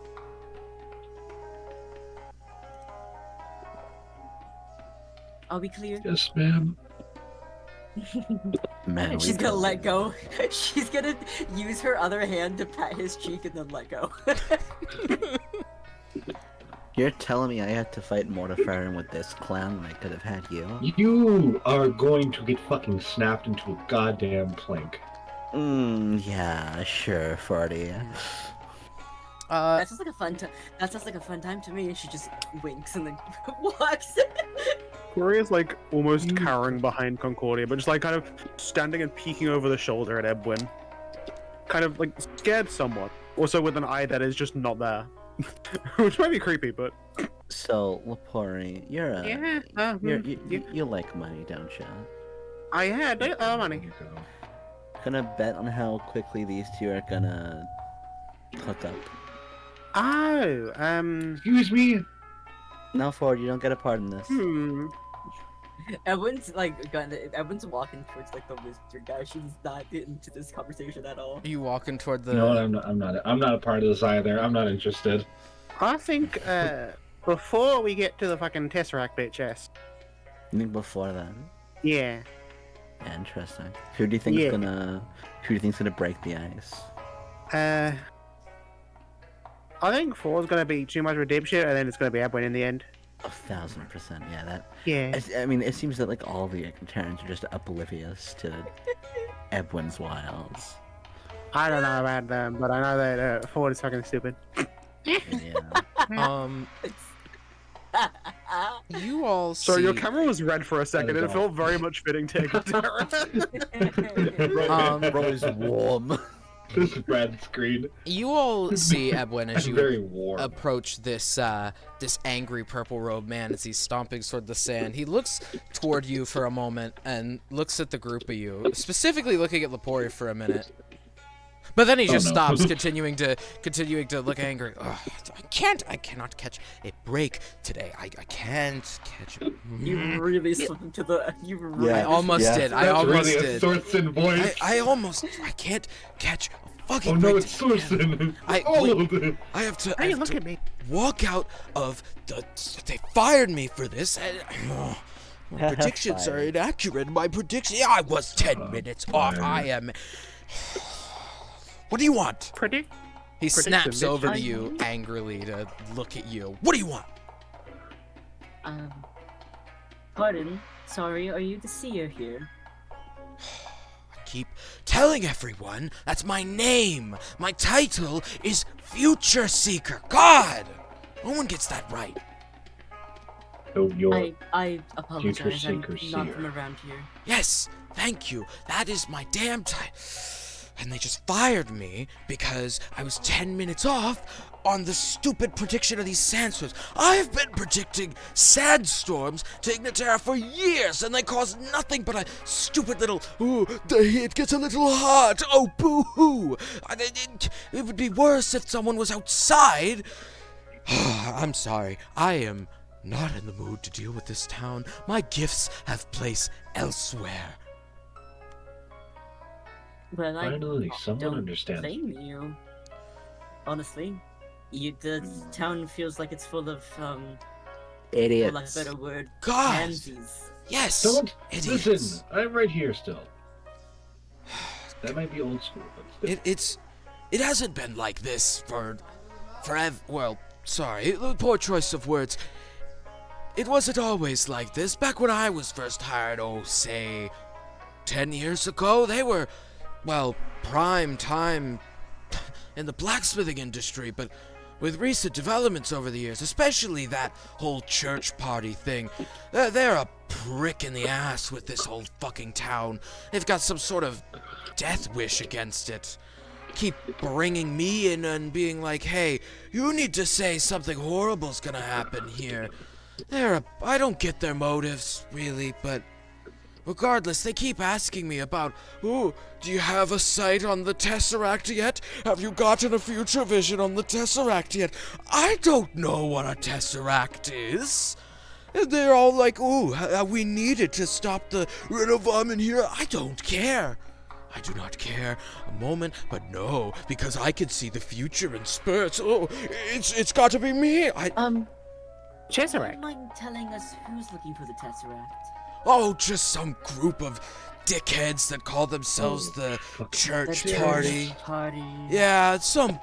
Are we clear? Yes, ma'am. Man, She's gonna let go. She's gonna use her other hand to pat his cheek and then let go. You're telling me I had to fight Mortifier with this clown when I could have had you? You are going to get fucking snapped into a goddamn plank. Yeah, sure, Forty. That sounds like a fun time. That sounds like a fun time to me. She just winks and then walks. Lepori is like almost cowering behind Concordia, but just like kind of standing and peeking over the shoulder at Edwin. Kind of like scared somewhat. Also with an eye that is just not there. Which might be creepy, but... So, Lepori, you're a... Yeah, you like money, don't you? I had money. Gonna bet on how quickly these two are gonna hook up. Oh, Excuse me? No, Ford, you don't get a part in this. Edwin's Edwin's walking towards like the wizard guy. She's not into this conversation at all. You walking toward the... No, I'm not a part of this either. I'm not interested. I think, before we get to the fucking Tesseract bit, yes. You think before that? Yeah. Interesting. Who do you think's gonna break the ice? I think 4's gonna be too much of a dipshit, and then it's gonna be Edwin in the end. 1,000%, yeah, that... Yeah. I mean, it seems that, like, all the Terrans are just oblivious to Edwin's wiles. I don't know about them, but I know that 4 is fucking stupid. Yeah. You all see... Sorry, your camera was red for a second, and That it is felt very much fitting to Bro is warm. This red screen. You all see Edwin as you Very warm. approach this this angry purple robed man as he's stomping toward the sand. He looks toward you for a moment and looks at the group of you, specifically looking at Lepori for a minute. But then he Oh, just no. stops, continuing to look angry. Ugh, I cannot catch a break today. I can't catch it. You really swung to the. You really. I almost Yeah. did. I That's almost really a did. Thorson voice. I can't catch a fucking Oh no, break it's today. Thorson. I- All of it. I have to. I Hey, have look to at me. walk out of the. They fired me for this. My predictions are Fired. inaccurate. My prediction. Yeah, I was 10 minutes off. I am. What do you want? Pretty. He Prediction, snaps bitch. over to you angrily to look at you. What do you want? Pardon. Sorry, are you the seer here? I keep telling everyone that's my name. My title is Future Seeker. God! No one gets that right. So you're I apologize. I'm Seeker not seer. from around here. Yes, thank you. That is my damn title. And they just fired me because I was 10 minutes off on the stupid prediction of these sandstorms. I've been predicting sandstorms to Ignatera for years, and they cause nothing but a stupid little, ooh, it gets a little hot, oh, boo-hoo. It would be worse if someone was outside. I'm sorry, I am not in the mood to deal with this town. My gifts have place elsewhere. Well, I Finally, someone don't understands. blame you. Honestly, the town feels like it's full of for lack of a Idiots. better word, God! pansies. Yes! Don't idiots. listen. I'm right here still. That might be old school, but still. It hasn't been like this forever. Well, sorry, poor choice of words. It wasn't always like this. Back when I was first hired, say, 10 years ago, they were, well, prime time in the blacksmithing industry, but with recent developments over the years, especially that whole church party thing, they're a prick in the ass with this whole fucking town. They've got some sort of death wish against it. Keep bringing me in and being like, hey, you need to say something horrible's gonna happen here. I don't get their motives, really, but regardless, they keep asking me about, do you have a sight on the Tesseract yet? Have you gotten a future vision on the Tesseract yet? I don't know what a Tesseract is. And they're all like, we need it to stop the Renovamen here. I don't care. I do not care a moment, but no, because I can see the future in spurts. Oh, it's got to be me. Do you Cheserac. mind telling us who's looking for the Tesseract? Oh, just some group of dickheads that call themselves the church The party. church party. Yeah, some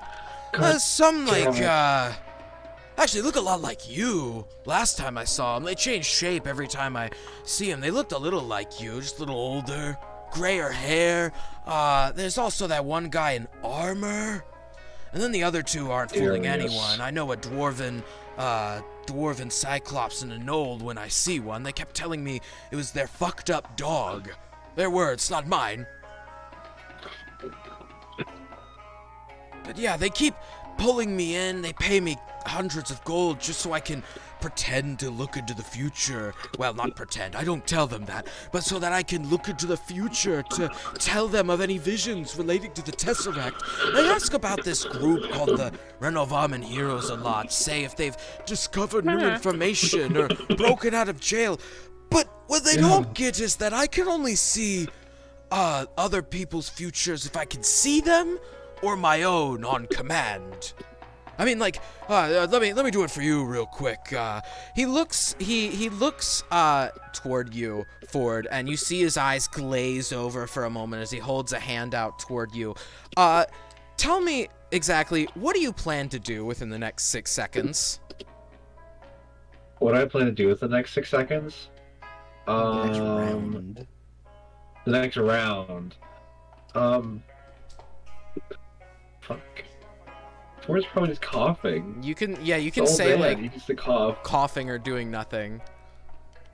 like, damn actually look a lot like you. Last time I saw them, they change shape every time I see them. They looked a little like you, just a little older, grayer hair. There's also that one guy in armor. And then the other two aren't fooling Darius. anyone. I know a dwarven cyclops and a gnoll when I see one. They kept telling me it was their fucked up dog. Their words, not mine. But yeah, they keep pulling me in. They pay me hundreds of gold just so I can pretend to look into the future. Well, not pretend. I don't tell them that. But so that I can look into the future to tell them of any visions relating to the Tesseract. They ask about this group called the Renovamen Heroes a lot. Say if they've discovered new information or broken out of jail. But what they don't get is that I can only see other people's futures if I can see them or my own on command. I mean, like, let me do it for you real quick. He looks toward you, Ford, and you see his eyes glaze over for a moment as he holds a hand out toward you. Tell me exactly, what do you plan to do within the next 6 seconds? What I plan to do with the next 6 seconds? Next round. The next round. Fuck. Ford's probably just coughing. You can It's say all bad. like He needs to cough. coughing or doing nothing.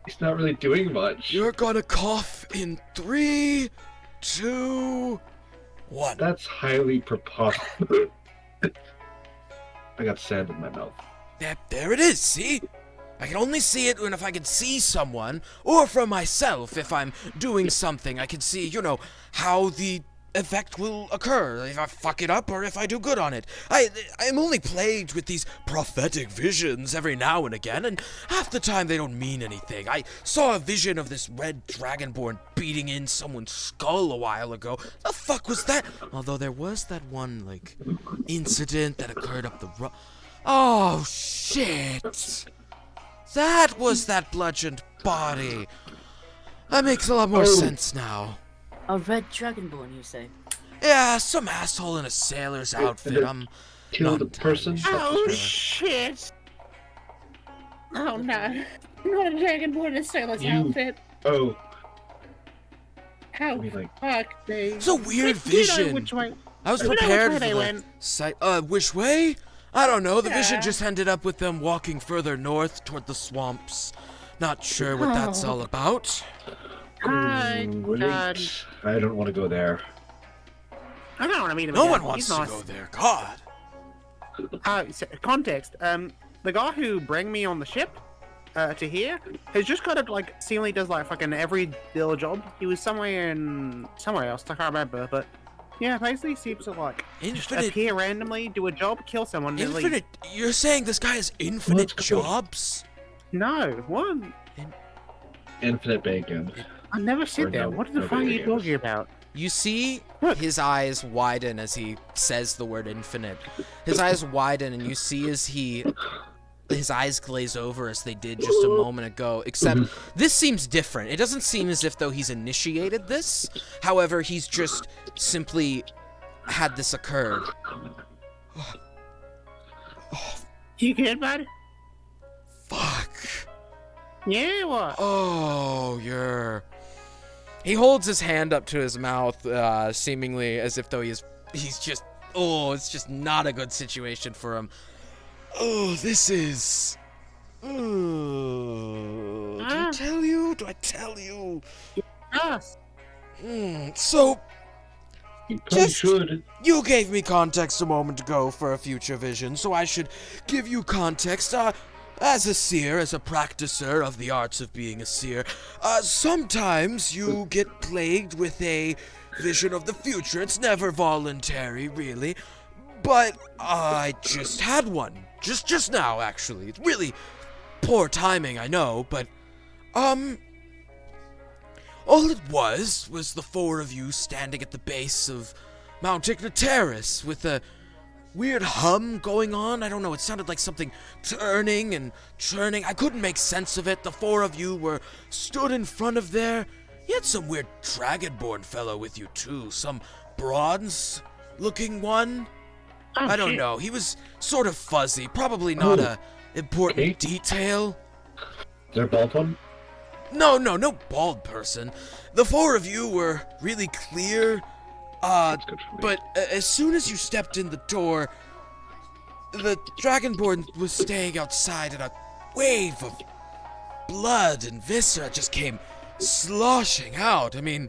He's not really doing much. You're gonna cough in 3, 2, 1. That's highly preposterous. I got sand in my mouth. There it is, see? I can only see it if I can see someone, or for myself, if I'm doing something, I can see, how the effect will occur if I fuck it up or if I do good on it. I'm only plagued with these prophetic visions every now and again, and half the time they don't mean anything. I saw a vision of this red dragonborn beating in someone's skull a while ago. The fuck was that? Although there was that one, like, incident that occurred up the road. Oh, shit. That was that bludgeoned body. That makes a lot more sense now. A red dragonborn, you say? Yeah, some asshole in a sailor's outfit. I'm Kill the not person? entirely Oh sure. shit! Oh no. Not a dragonborn in a sailor's You- outfit. Oh, How we like. fuck me. It's a weird Do you know vision. which way? I was do you know which prepared way for they the went? sight. Which way? I don't know. The vision Yeah. just ended up with them walking further north toward the swamps. Not sure what that's all about. I Wait. I don't want to go there. don't want to meet him. No again. one wants He's to nice. go there. God. Context. The guy who bring me on the ship to here has just got to like seemingly does like fucking every little job. He was somewhere else. I can't remember, but yeah, basically seems to like just Infinite. appear randomly, do a job, kill someone, and leave. Infinite. You're saying this guy has infinite Let's go. jobs? No, what? Infinite bacon. I never said Or that. no- What the no fuck are you video games. talking about? You see What? his eyes widen as he says the word infinite. His eyes widen, and you see as his eyes glaze over as they did just a moment ago, except this seems different. It doesn't seem as if though he's initiated this. However, he's just simply had this occurred. You good, bud? Fuck. Yeah, what? Oh, you're... He holds his hand up to his mouth, seemingly as if though he's just... Oh, it's just not a good situation for him. Oh, this is... Oh, do I tell you? Do I tell you? Us. So, You probably Just- should. you gave me context a moment ago for a future vision, so I should give you context. As a seer, as a practicer of the arts of being a seer, sometimes you get plagued with a vision of the future. It's never voluntary, really. But I just had one. Just now, actually. It's really poor timing, I know, but, all it was the four of you standing at the base of Mount Ignoterus with a weird hum going on. I don't know, it sounded like something turning and churning. I couldn't make sense of it. The four of you were stood in front of there. You had some weird dragonborn fellow with you too, some bronze-looking one. Oh, I don't shit. know, he was sort of fuzzy, probably not a important Okay. detail. Is there a bald one? No bald person. The four of you were really clear. That's good for me. But as soon as you stepped in the door, the Dragonborn was staying outside, and a wave of blood and viscera just came sloshing out. I mean,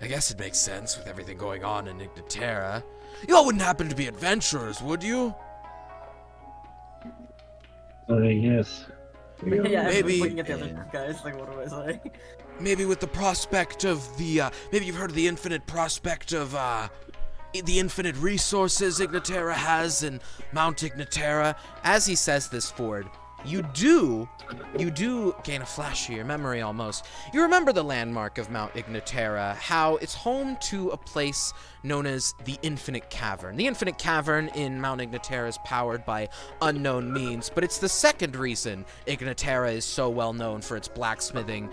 I guess it makes sense with everything going on in Ignaterra. You all wouldn't happen to be adventurers, would you? Yes. Yeah, Maybe- looking at the other guys, like, what do I say? Maybe with the prospect of the, maybe you've heard of the infinite prospect of, the infinite resources Ignaterra has in Mount Ignaterra. As he says this, Ford, you do gain a flash of your memory almost. You remember the landmark of Mount Ignaterra, how it's home to a place known as the Infinite Cavern. The Infinite Cavern in Mount Ignaterra is powered by unknown means, but it's the second reason Ignaterra is so well known for its blacksmithing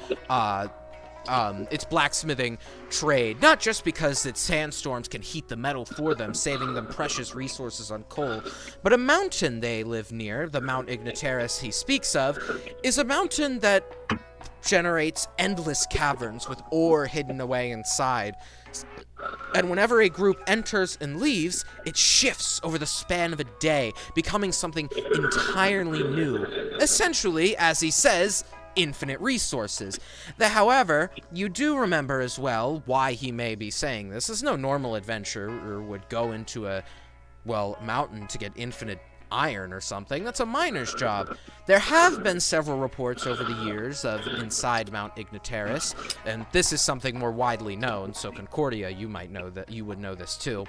trade, not just because its sandstorms can heat the metal for them, saving them precious resources on coal, but a mountain they live near, the Mount Ignaterus he speaks of, is a mountain that generates endless caverns with ore hidden away inside. And whenever a group enters and leaves, it shifts over the span of a day, becoming something entirely new. Essentially, as he says, infinite resources. However, you do remember as well why he may be saying this. As no normal adventurer would go into a, mountain to get infinite iron or something. That's a miner's job. There have been several reports over the years of inside Mount Ignataris, and this is something more widely known, so Concordia, you would know this too,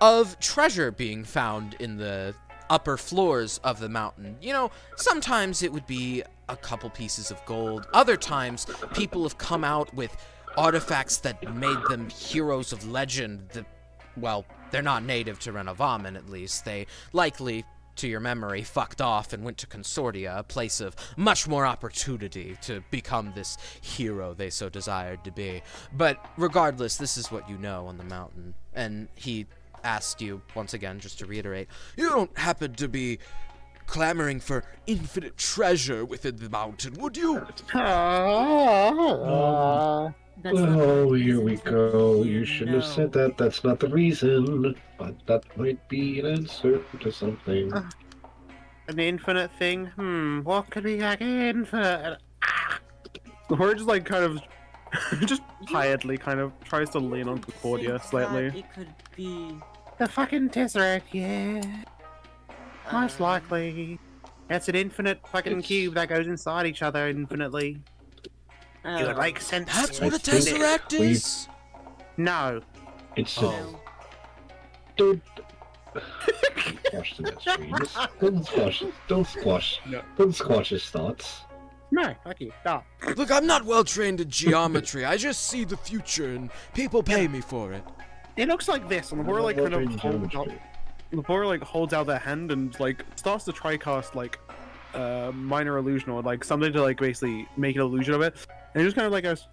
of treasure being found in the upper floors of the mountain. You know, sometimes it would be a couple pieces of gold. Other times, people have come out with artifacts that made them heroes of legend that, well, they're not native to Renovamen, at least. They likely, to your memory, fucked off and went to Consortia, a place of much more opportunity to become this hero they so desired to be. But regardless, this is what you know on the mountain. And he asked you, once again, just to reiterate, you don't happen to be clamoring for infinite treasure within the mountain, would you? That's not Oh, the here we reason, go. you You shouldn't have said know. that. That's not the reason. But that might be an answer to something. An infinite thing? What could be like infinite? Lepori just like kind of, just tiredly kind of tries to lean on Concordia Think slightly. that it could be. The fucking Tesseract, yeah. Most uh, likely. It's an infinite fucking It's- cube that goes inside each other infinitely. It would make sense. That's I what a think tesseract we- is? No. It's Oh. no. Don't squash the mysteries. No. Don't squash his thoughts. No, fuck you. No. Look, I'm not well trained in geometry. I just see the future and people pay me for it. It looks like this, and Lepori like kind of holds out. Lepori like holds out their hand and like starts to try cast like minor illusion or like something to like basically make an illusion of it, and he just kind of like goes,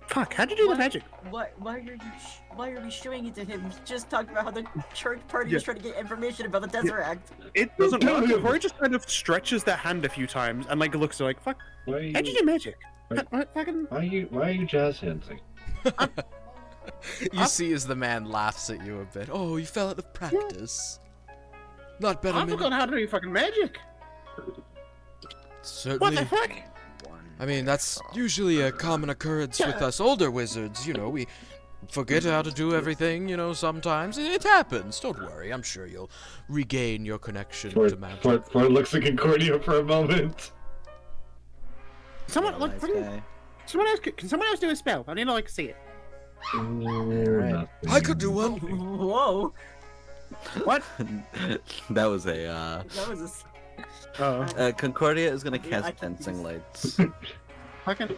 "Fuck, how'd you do the What? magic?" Why are we showing it to him? He just talked about how the church party Yeah. is trying to get information about the Tesseract. It doesn't Don't work. tell him. Lepori just kind of stretches their hand a few times and like looks like, "Fuck, Why are how'd you you, do magic?" Wait. Fucking why are you jazz handsing? You see as the man laughs at you a bit. Oh, you fell out of practice. Not better I than forgot how to do fucking magic. certainly. What the fuck? I mean, that's usually a common occurrence with us older wizards. You know, we forget how to do everything. You know, sometimes it happens. Don't worry. I'm sure you'll regain your connection to magic. Ford looks at Concordia for a moment. Someone, Yeah, like, nice fucking- guy. someone else, can someone else do a spell? I need to, like, see it. Right. I could do one. Whoa, What? That was a that was a. Oh. Concordia is gonna Yeah, cast I can dancing use- lights. Fucking.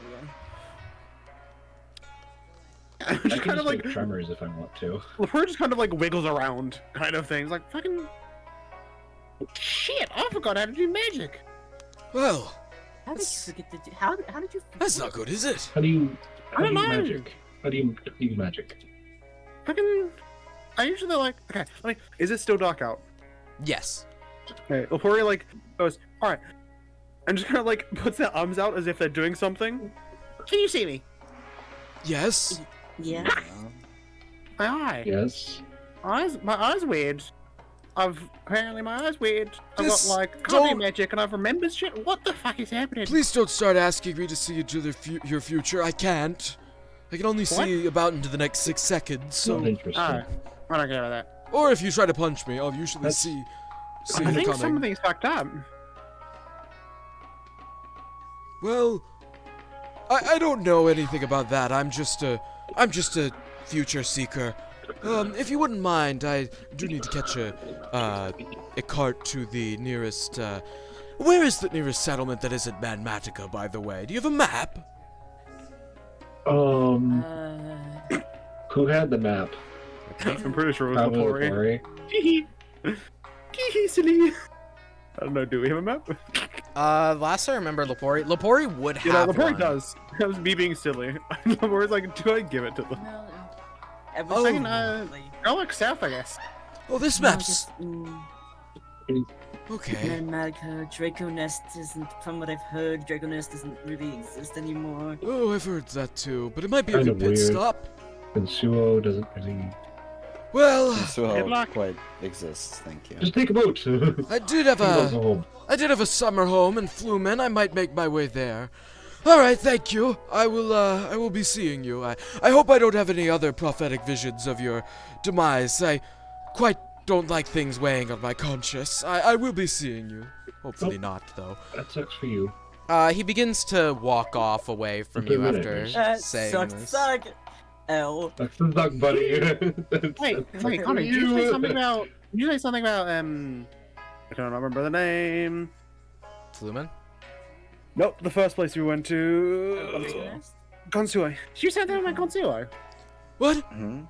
I just can kind of just like make tremors if I want to. Lepori just kind of like wiggles around, kind of thing. It's like, Fucking. Shit, I forgot how to do magic. Well, How did you forget to do? How did you? that's not good, is it? How do you don't know. magic? How do you magic? fucking. I usually like. Okay, let me. Is it still dark out? Yes. Okay, Lepori like goes, all right, and just kind of like puts their arms out as if they're doing something. Can you see me? Yes. Yeah. My eye. Yes. My eye's weird. Apparently my eye's weird. I've got Just like can't do don't- magic and I've remembered shit. What the fuck is happening? Please don't start asking me to see into your future. I can't. I can only see about into the next 6 seconds. Not So, interesting. Oh, I don't care about that. or if you try to punch me, I'll usually That's- see I you think coming. something's fucked up. Well, I don't know anything about that. I'm just a future seeker. If you wouldn't mind, I do need to catch a cart to the nearest. Where is the nearest settlement that isn't Manmatica, by the way? Do you have a map? Who had the map? I'm pretty sure it was Probably Lepori. Lepori. Silly. I don't know. Do we have a map? Last I remember, Lepori would You know, have Lepori one. does. That was me being silly. Lepori's like, do I give it to them? No. Oh. Second, go look south, I guess. Oh, this No, map's just, okay. Madoka, Draco Nest isn't, from what I've heard, Draco Nest doesn't really exist anymore. Oh, I've heard that too, but it might be a Kinda good pit weird. stop. And Suo doesn't really. Well, So Good luck. quite exists. Thank you. Just take a boat. I did have Take a boat, a go home. summer home in Flumen. I might make my way there. All right, thank you. I will be seeing you. I hope I don't have any other prophetic visions of your demise. I quite don't like things weighing on my conscience. I will be seeing you. Hopefully not, though. That sucks for you. He begins to walk off away from you after saying Sucks this. suck. L. That's the duck, buddy. Wait, Connor, did you say something about? Did you say something about? I don't remember the name. Flumen? Nope, the first place we went to. Consuo. Did you say that about Consuo? What? Hmm?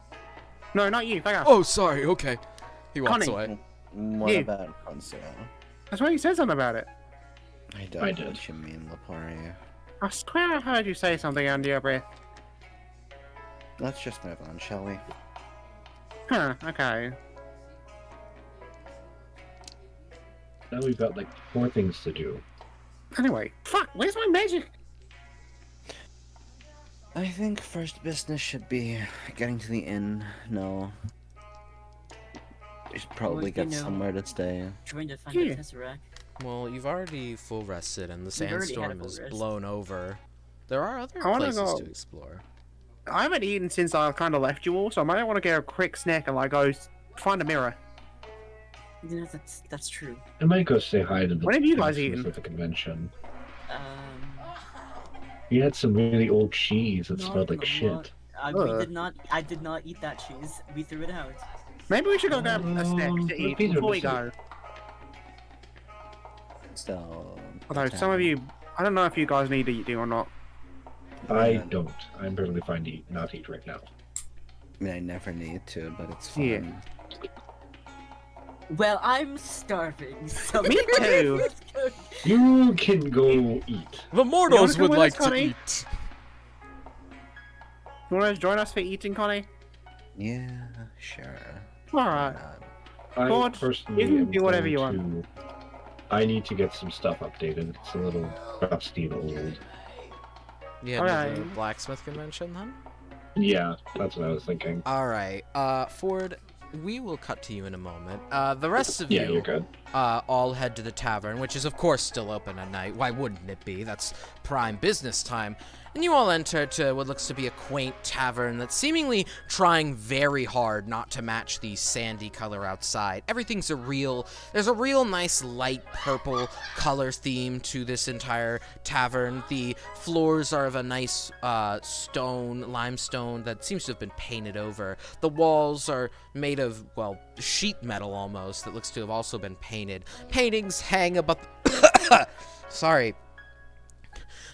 No, not you. Back off. Oh, sorry. Okay. He walks Connie. away. What Yeah. about Consuelo? That's why you said something about it. I don't I know did. what you mean, Lepori. I swear I heard you say something under your breath. Let's just move on, shall we? Huh, okay. Now we've got like 4 things to do. Anyway, fuck, where's my magic? I think first business should be getting to the inn. No. We should probably Well, get you know. somewhere to stay. Trying to find Yeah. a Tesseract. Well, you've already full rested and the We've already had a sandstorm full is rest. blown over. There are other I wanna places go- to explore. I haven't eaten since I kind of left you all, so I might want to get a quick snack and like go find a mirror. You know, that's true. I might go say hi to the What have you guys dancers eaten? at the convention. Um, We had some really old cheese that not smelled like gonna shit. lie. I did not eat that cheese. We threw it out. Maybe we should go grab a snack to eat Peter, before we listen. go. So. Although some of you, I don't know if you guys need to eat or not. I don't. I'm perfectly fine to not eat right now. I mean, I never need to, but it's fun. Yeah. Well, I'm starving, so Me too. Let's go. You can go eat. The mortals come would with like us, to Connie? eat. You want to join us for eating, Connie? Yeah, sure. Alright. I God, personally you can am do whatever going you to- I need to get some stuff updated. It's a little rusty and old. Yeah, Alright. the blacksmith convention then? Yeah, that's what I was thinking. Alright, Ford, we will cut to you in a moment. The rest of Yeah, you you're good. all head to the tavern, which is of course still open at night. Why wouldn't it be? That's prime business time. And you all enter to what looks to be a quaint tavern that's seemingly trying very hard not to match the sandy color outside. Everything's there's a real nice light purple color theme to this entire tavern. The floors are of a nice limestone that seems to have been painted over. The walls are made of, well, sheet metal almost that looks to have also been painted. Paintings hang about sorry.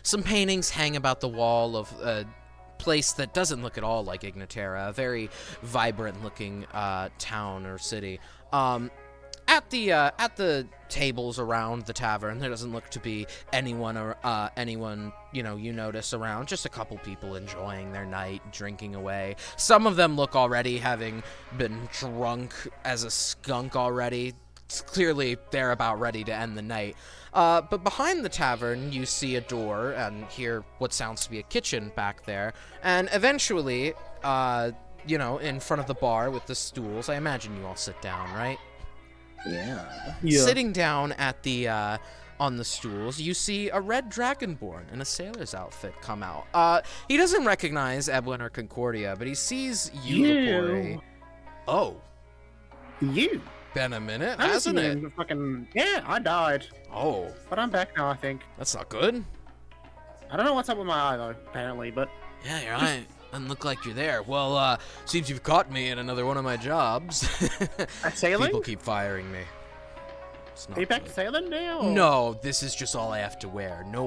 Some paintings hang about the wall of a place that doesn't look at all like Ignatera, a very vibrant-looking town or city. At the tables around the tavern, there doesn't look to be anyone you notice around. Just a couple people enjoying their night, drinking away. Some of them look already having been drunk as a skunk already. It's clearly they're about ready to end the night. But behind the tavern, you see a door and hear what sounds to be a kitchen back there. And eventually, in front of the bar with the stools, I imagine you all sit down, right? Yeah. Sitting down at the on the stools, you see a red dragonborn in a sailor's outfit come out. He doesn't recognize Ebwin or Concordia, but he sees you, Lepori. Oh, You? been a minute, I haven't hasn't seen it? you in fucking... Yeah, I died. Oh, But I'm back now, I think. that's not good. I don't know what's up with my eye, though, apparently, but... Yeah, your eye doesn't look like you're there. Well, seems you've caught me in another one of my jobs. Sailing? People keep firing me. It's not Are you back good. to sailing now? or- No, this is just all I have to wear. No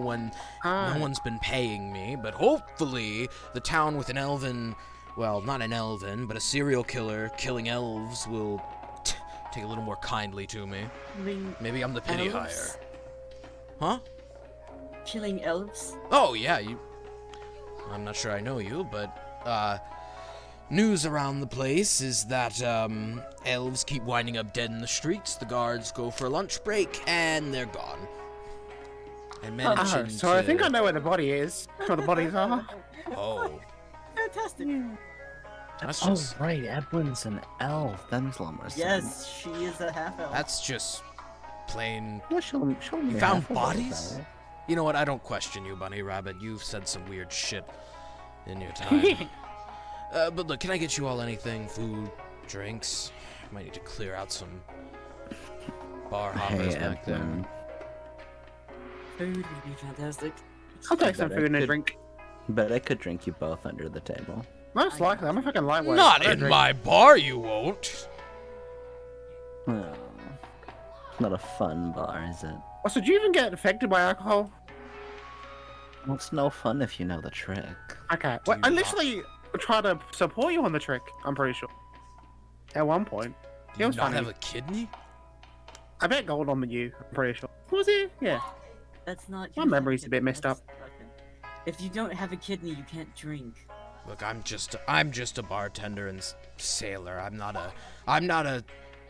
Ah. one's been paying me, but hopefully the town with an elven, well, not an elven, but a serial killer killing elves will take a little more kindly to me. Killing Maybe I'm the pity hire. elves? Huh? Killing elves? Oh, yeah, I'm not sure I know you, but, news around the place is that, elves keep winding up dead in the streets, the guards go for a lunch break, and they're gone. I Oh, mentioned so I think I know where the body is. Where the bodies are. Oh, Fantastic. that's Oh, just... right. Edwin's an elf. That makes a lot more sense. Yes, she is a half elf. That's just plain... Well, show me You a found half of bodies? that. You know what, I don't question you, Bunny Rabbit. You've said some weird shit in your time. But look, can I get you all anything? Food? Drinks? Might need to clear out some bar hoppers Hey, back there. Edwin. Food would be fantastic. I'll take some Bet I food and a could- drink. Bet I could drink you both under the table. Most likely, I'm a fucking lightweight. Not I don't in drink. my bar, you won't. Oh, not a fun bar, is it? Oh, so do you even get affected by alcohol? Well, it's no fun if you know the trick. Okay. Do Well, you I not? literally tried to support you on the trick. I'm pretty sure. At one point, Do it you was not funny. have a kidney? I bet gold on you. I'm pretty sure. Was it? Yeah. That's not. My your memory's a fault, bit messed that's fucking- If you don't have a kidney, you can't drink. Look, I'm just a bartender and sailor. I'm not a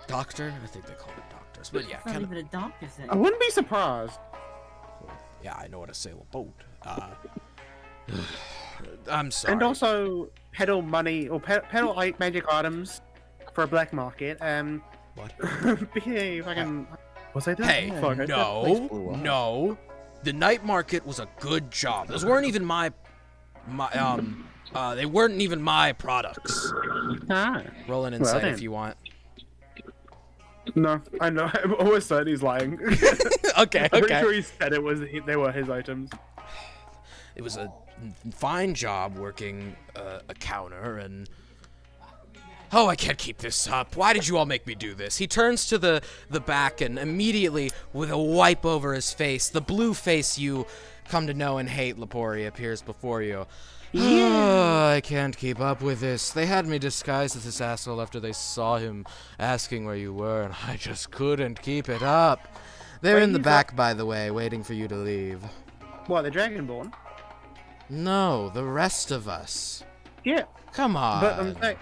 doctor. I think they call it doctors. But yeah, It's not kind even a doctor thing. I wouldn't be surprised. yeah, I know how to sail a boat. I'm sorry. And also peddle money or peddle like magic items for a black market. What? Yeah, fucking. Was I doing? Hey, Fuck, I- place blew up. no. The night market was a good job. Those weren't even they weren't even my products. Ah. Roll an Well insight then. if you want. No, I know. I'm almost certain he's lying. Okay, I'm pretty okay. sure he said they were his items. It was a fine job working a counter and. Oh, I can't keep this up. Why did you all make me do this? He turns to the back and immediately, with a wipe over his face, the blue face you come to know and hate, Lepori, appears before you. Oh, I can't keep up with this. They had me disguised as this asshole after they saw him asking where you were, and I just couldn't keep it up. They're Wait, in the you back, by the way, waiting for you to leave. What, the Dragonborn? No, the rest of us. Yeah, Come on. but I'm saying.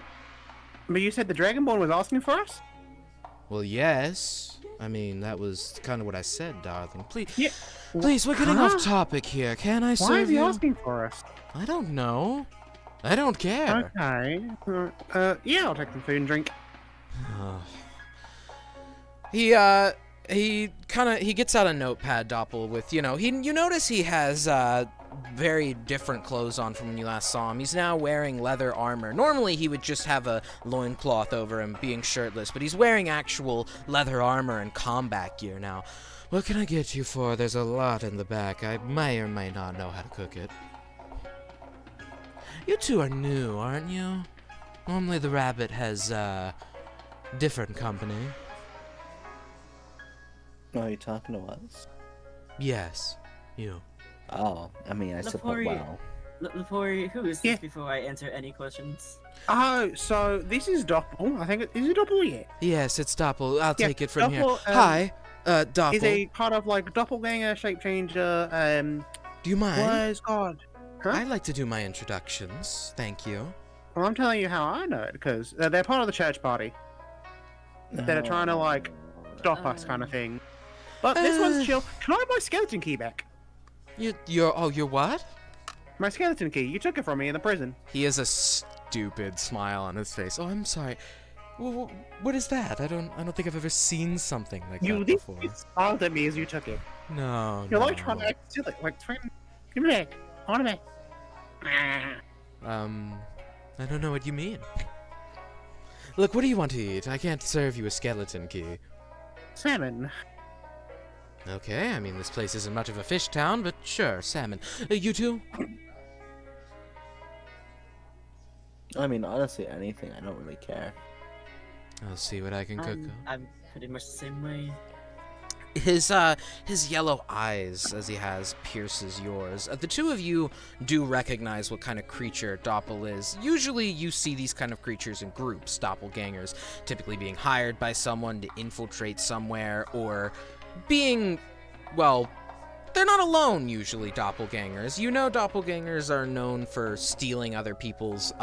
But you said the Dragonborn was asking for us? Well, yes. I mean, that was kind of what I said, darling. Please, Yeah. please, we're getting Huh? off topic here. Can I Why serve is he you? asking for us? I don't know. I don't care. Okay. Yeah, I'll take some food and drink. He gets out a notepad, Doppel, with, you notice he has, very different clothes on from when you last saw him. He's now wearing leather armor. Normally, he would just have a loincloth over him, being shirtless, but he's wearing actual leather armor and combat gear now. What can I get you for? There's a lot in the back. I may or may not know how to cook it. You two are new, aren't you? Normally the rabbit has, different company. Oh, are you talking to us? Yes, you. Oh, I mean, I suppose. Lepori- Well, Lepori, who is this Yeah. before I answer any questions? Oh, so this is Doppel. I think is it Doppel yet? Yes, it's Doppel. I'll Yeah, take it from here. Doppel, Hi, Doppel. Is a part of like doppelganger, shape changer. Do you mind? Was God? Huh? I'd like to do my introductions. Thank you. Well, I'm telling you how I know it because they're part of the church party that are trying to like stop us, kind of thing. But this one's chill. Can I have my skeleton key back? You're what? My skeleton key. You took it from me in the prison. He has a stupid smile on his face. Oh, I'm sorry. What is that? I don't think I've ever seen something like You that did before. you smiled at me as you took it. No, You're no. like trying to act silly. Like, friend, give me back. I want it back. I don't know what you mean. Look, what do you want to eat? I can't serve you a skeleton key. Salmon. Okay, I mean, this place isn't much of a fish town, but sure, salmon. You two? I mean, honestly, anything. I don't really care. I'll see what I can cook. I'm pretty much the same way. His yellow eyes, as he has, pierces yours. The two of you do recognize what kind of creature Doppel is. Usually you see these kind of creatures in groups, doppelgangers, typically being hired by someone to infiltrate somewhere, or being, well, they're not alone usually, doppelgangers. You know doppelgangers are known for stealing other people's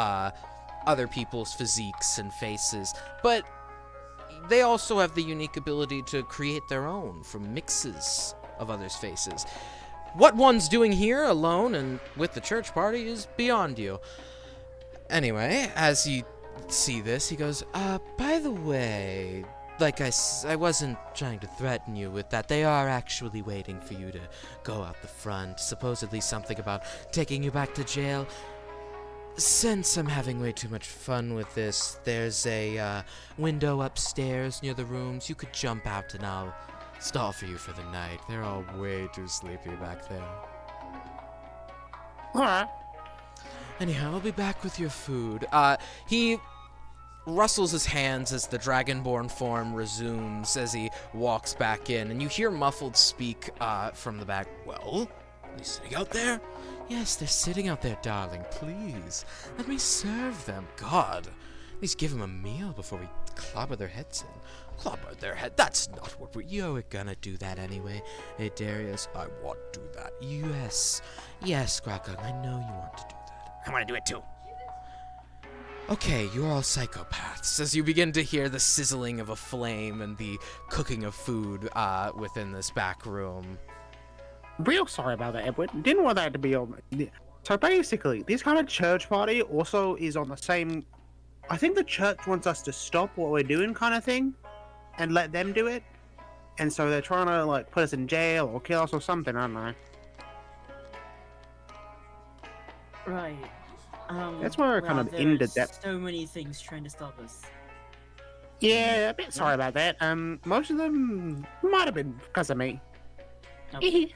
physiques and faces, but they also have the unique ability to create their own from mixes of others' faces. What one's doing here alone and with the church party is beyond you. Anyway, as you see this, he goes, by the way, like I wasn't trying to threaten you with that. They are actually waiting for you to go out the front. Supposedly something about taking you back to jail. since I'm having way too much fun with this, there's a window upstairs near the rooms. You could jump out and I'll stall for you for the night. They're all way too sleepy back there. Alright. Anyhow, I'll be back with your food. He rustles his hands as the dragonborn form resumes as he walks back in, and you hear muffled speak from the back. Well, are they sitting out there? Yes, they're sitting out there, darling. Please, let me serve them. God, at least give them a meal before we clobber their heads in. Clobber their head? That's not what you're gonna do that anyway. Hey, Darius, I want to do that. Yes, Grakon, I know you want to do that. I want to do it too. Okay, you're all psychopaths, as you begin to hear the sizzling of a flame and the cooking of food within this back room. Real sorry about that, Edward. Didn't want that to be on. So basically, this kind of church party also is on the same. I think the church wants us to stop what we're doing, kind of thing, and let them do it. And so they're trying to like put us in jail or kill us or something. I don't know. Right. That's where we're kind of there into are depth. so many things trying to stop us. Yeah, a bit sorry about that. Most of them might have been because of me. Okay.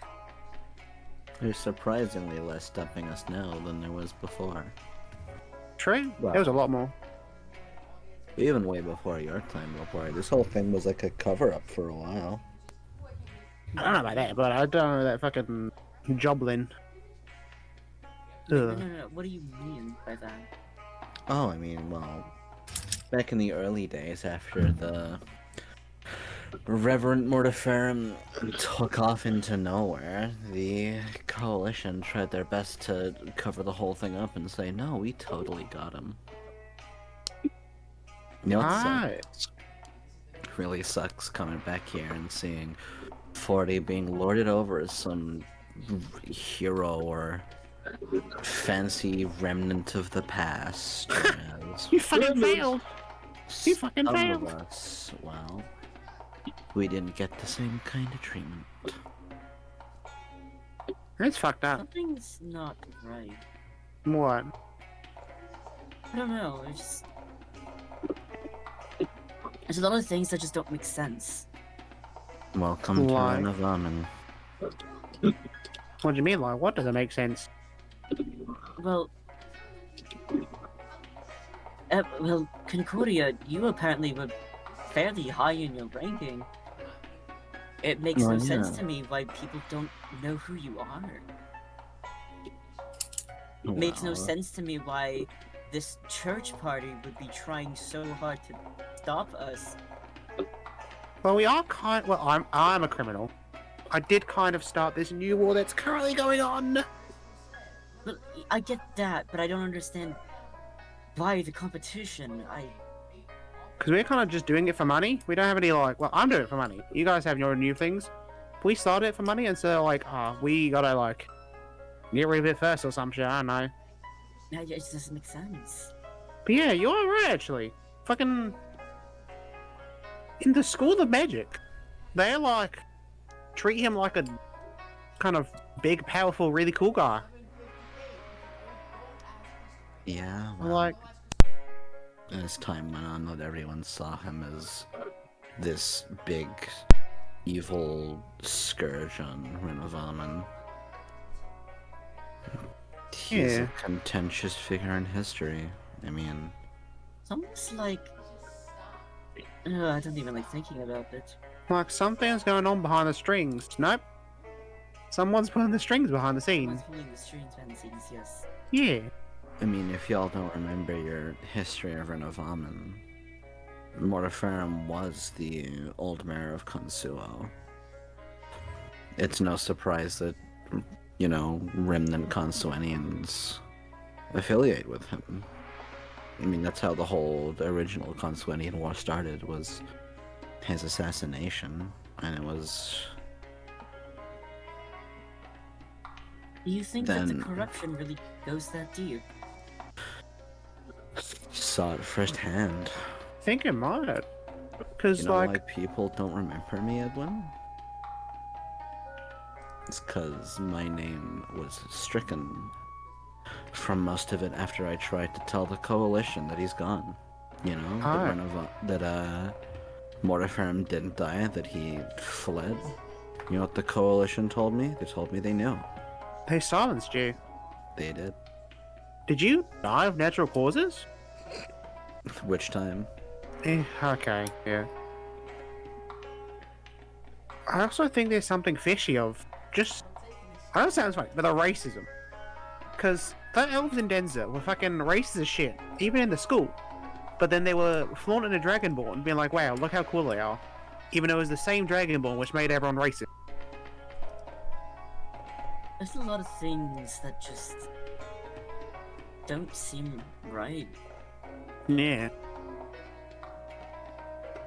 There's surprisingly less stopping us now than there was before. True. Wow. There was a lot more. Even way before your time, before this whole thing was like a cover-up for a while. I don't know about that, but I don't know that fucking Joblin. No. What do you mean by that? Oh, I mean, well, back in the early days after the Reverend Mortiferum took off into nowhere, the Coalition tried their best to cover the whole thing up and say, no, we totally got him. You know what sucks? Really sucks coming back here and seeing 40 being lorded over as some hero or fancy remnant of the past. As You fucking failed. You fucking some failed. of us, well, we didn't get the same kind of treatment. It's fucked up. Something's not right. What? I don't know. There's a lot of things that just don't make sense. Welcome to Why? Renovamen. What do you mean? Like, what doesn't make sense? Well, Concordia, you apparently were fairly high in your ranking. It makes Well, no sense yeah. to me why people don't know who you are. Well, Makes no sense to me why this church party would be trying so hard to stop us. Well, we are kind. Well, I'm a criminal. I did kind of start this new war that's currently going on. But I get that, but I don't understand why the competition. Because we're kind of just doing it for money. We don't have any like. Well, I'm doing it for money. You guys have your new things. We started it for money, and so like, we gotta like get rid of it first or some shit. I don't know. It just doesn't make sense. But yeah, you are right actually. Fucking in the School of Magic, they like treat him like a kind of big, powerful, really cool guy. Yeah, well, Like, as time went on, not everyone saw him as this big, evil scourge on Renovamen. He's Yeah. a contentious figure in history. I mean, It's almost like. I don't even like thinking about it. like something's going on behind the strings. Nope. Someone's pulling the strings behind the scenes. Someone's pulling the strings behind the scenes, yes. Yeah. I mean, if y'all don't remember your history of Renovamen, Mortiferum was the old mayor of Consuo. It's no surprise that, you know, remnant Consuenians affiliate with him. I mean, that's how the original Consuenian War started, was his assassination, and it was... Do you think that the Then- corruption really goes that deep? saw it firsthand. I think it might. Because, You know like, why people don't remember me, Edwin? It's because my name was stricken from most of it after I tried to tell the coalition that he's gone. You know, Ah. that Mortiferum didn't die, that he fled. You know what the coalition told me? They told me they knew. They silenced you. They did. Did you die of natural causes? Which time? Okay, yeah. I also think there's something fishy of just. I know it sounds funny, but the racism. Because the elves in Denzer were fucking racist as shit, even in the school. But then they were flaunting a Dragonborn, being like, wow, look how cool they are. Even though it was the same Dragonborn which made everyone racist. There's a lot of things that just don't seem right. Yeah.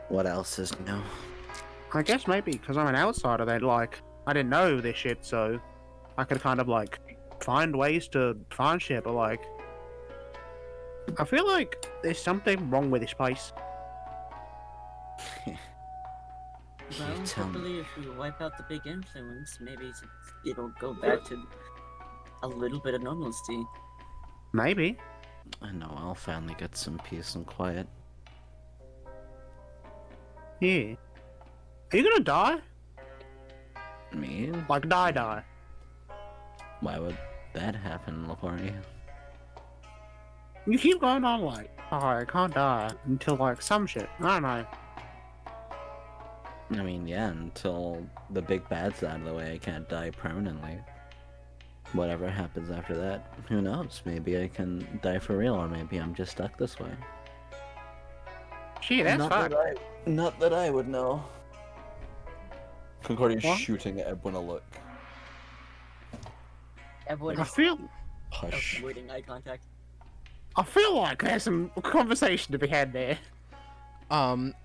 What else is new? I guess maybe because I'm an outsider, they'd like, I didn't know this shit, so I could kind of like find ways to find shit, but like, I feel like there's something wrong with this place. Well, tell me. hopefully if we wipe out the big influence, maybe it'll go back to a little bit of normalcy. Maybe. I know, I'll finally get some peace and quiet. Yeah. Are you gonna die? Me? Like, die? Why would that happen, Lapori? You keep going on like, oh, I can't die until like some shit. I don't know. I mean, yeah, until the big bad's out of the way, I can't die permanently. Whatever happens after that, who knows? Maybe I can die for real, or maybe I'm just stuck this way. Gee, that's fine. Not that I would know. Concordia's What? shooting at Edwin a look. Everyone I is feel Hush. avoiding eye contact. like there's some conversation to be had there.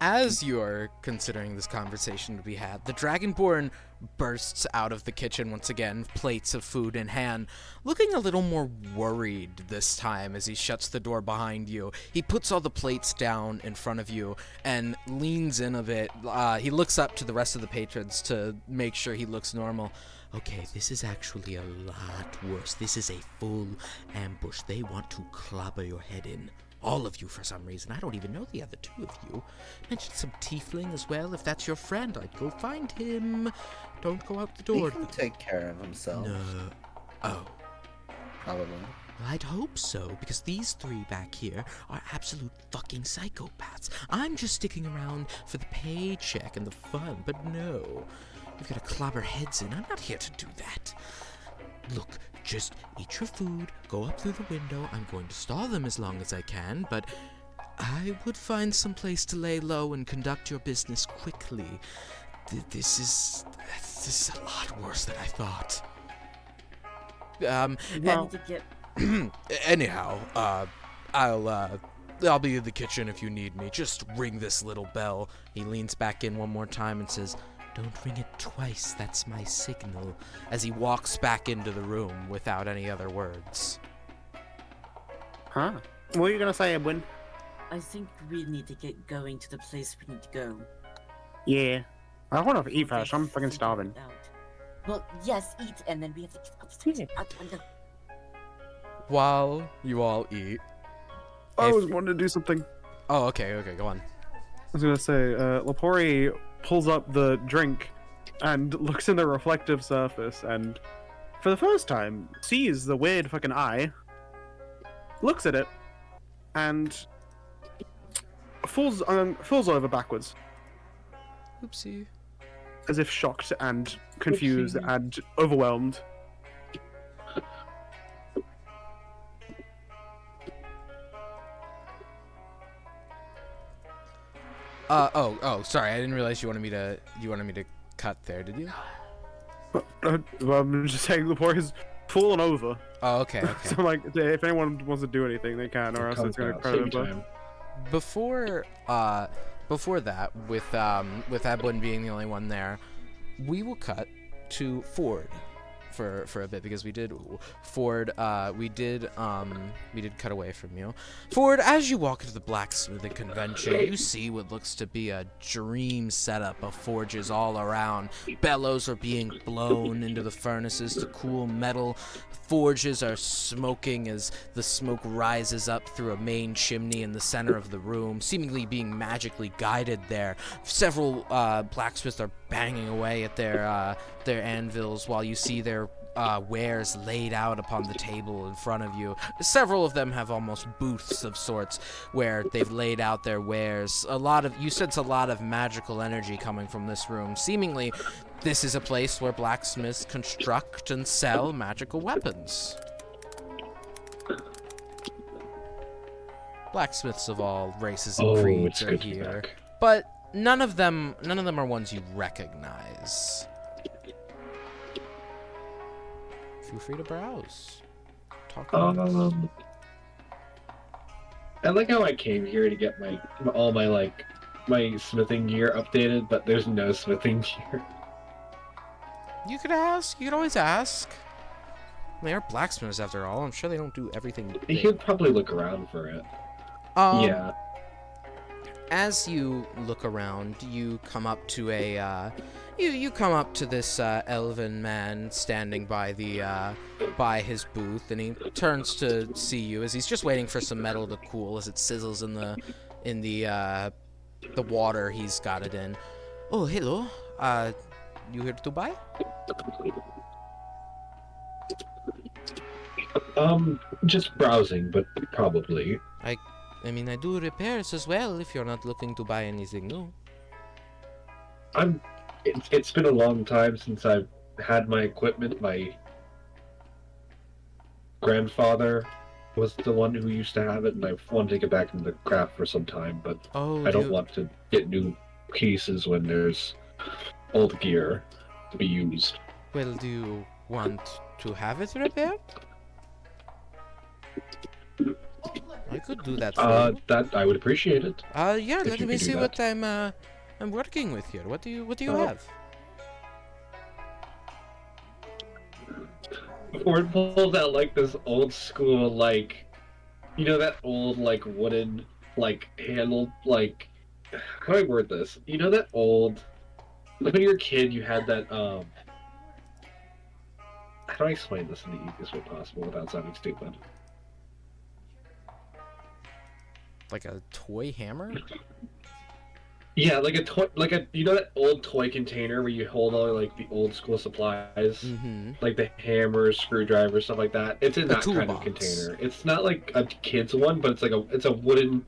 As you're considering this conversation to be had, the Dragonborn bursts out of the kitchen once again, plates of food in hand, looking a little more worried this time as he shuts the door behind you. He puts all the plates down in front of you and leans in a bit. He looks up to the rest of the patrons to make sure he looks normal. Okay, this is actually a lot worse. This is a full ambush. They want to clobber your head in. All of you for some reason. I don't even know the other two of you. Mentioned some tiefling as well. If that's your friend, I'd go find him. Don't go out the He door. can take care of himself. No. Oh. Probably. Well, I'd hope so, because these three back here are absolute fucking psychopaths. I'm just sticking around for the paycheck and the fun, but no. You've got to clobber heads in. I'm not here to do that. Look, just eat your food, go up through the window. I'm going to stall them as long as I can, but I would find some place to lay low and conduct your business quickly. This is a lot worse than I thought. We need to get. Anyhow, I'll be in the kitchen if you need me. Just ring this little bell. He leans back in one more time and says, "Don't ring it twice, that's my signal," as he walks back into the room without any other words. Huh? What are you gonna say, Edwin? I think we need to get going to the place we need to go. Yeah. I want to eat We'll first. I'm fucking figure starving. it out. Well, yes, eat, and then we have to get upstairs. While you all eat. I If- was wanting to do something. Oh, okay, go on. I was gonna say, Lapori pulls up the drink and looks in the reflective surface, and for the first time sees the weird fucking eye, looks at it, and falls over backwards, Oopsie. as if shocked and confused Oopsie. and overwhelmed. Sorry, I didn't realize you wanted me to cut there, did you? I'm just saying, Lapori's fallen over. Oh, okay. So I'm like, if anyone wants to do anything, they can, or else it's gonna Save credit your them. time. Before that, with Edwin being the only one there, we will cut to Ford. for a bit because we did Ford we did cut away from you. Ford, as you walk into the blacksmithing convention, you see what looks to be a dream setup of forges all around. Bellows are being blown into the furnaces to cool metal. Forges are smoking as the smoke rises up through a main chimney in the center of the room, seemingly being magically guided there. Several blacksmiths are banging away at their anvils while you see their wares laid out upon the table in front of you. Several of them have almost booths of sorts where they've laid out their wares. You sense a lot of magical energy coming from this room. Seemingly, this is a place where blacksmiths construct and sell magical weapons. Blacksmiths of all races and creeds are here, but none of them are ones you recognize. Feel free to browse. Talk about I like how I came here to get all my smithing gear updated, but there's no smithing gear. You could ask. You could always ask. They are blacksmiths after all. I'm sure they don't do everything. You could probably look around for it. Yeah. As you look around, you come up to a you come up to this elven man standing by by his booth, and he turns to see you as he's just waiting for some metal to cool as it sizzles in the water he's got it in. Oh, hello. You here to buy? Just browsing, but probably. I mean, I do repairs as well if you're not looking to buy anything new. It's been a long time since I've had my equipment. My grandfather was the one who used to have it, and I've wanted to get back into the craft for some time, but I don't want to get new pieces when there's old gear to be used. Well, do you want to have it repaired? I could do that for you. That I would appreciate it. Yeah, let me see what I'm working with here. What do you have? Ford pulls out this old school that old wooden handled how do I word this? You know that old when you were a kid you had that how do I explain this in the easiest way possible without sounding stupid? Like a toy hammer? Yeah, like a toy, you know that old toy container where you hold all the old school supplies, like the hammer, screwdriver, stuff like that. It's in that kind of container. It's not like a kid's one, but it's a wooden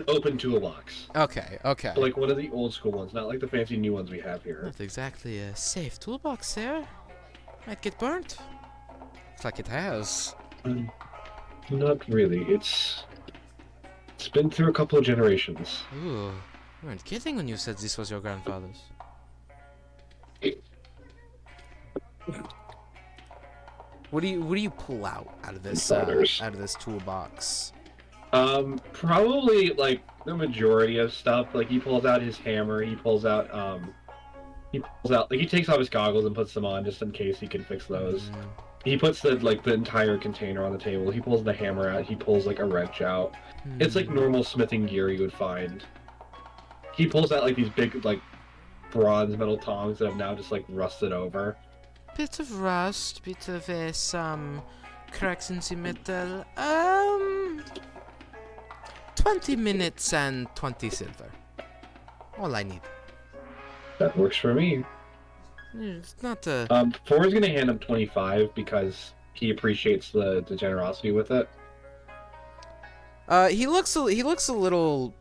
open toolbox. Okay. So, one of the old school ones, not like the fancy new ones we have here. Not exactly a safe toolbox there. Might get burnt. Looks like it has. Not really. It's been through a couple of generations. Ooh. You weren't kidding when you said this was your grandfather's. What do you pull out of this toolbox? Probably the majority of stuff. He pulls out his hammer. He takes off his goggles and puts them on just in case he can fix those. He puts the entire container on the table. He pulls the hammer out. He pulls a wrench out. It's normal smithing gear you would find. He pulls out these big bronze metal tongs that have now just rusted over. Bit of rust, bit of some cracks in the metal. 20 minutes and 20 silver. All I need. That works for me. It's not a... Ford's gonna hand him 25 because he appreciates the generosity with it. He looks a little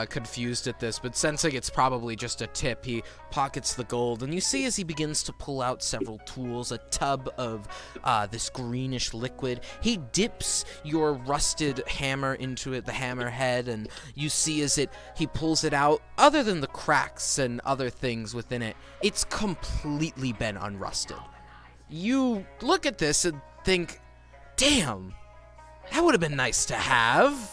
confused at this, but sensing it's probably just a tip, he pockets the gold, and you see as he begins to pull out several tools, a tub of this greenish liquid. He dips your rusted hammer into it, the hammer head, and you see as he pulls it out, other than the cracks and other things within it, it's completely been unrusted. You look at this and think, damn, that would have been nice to have.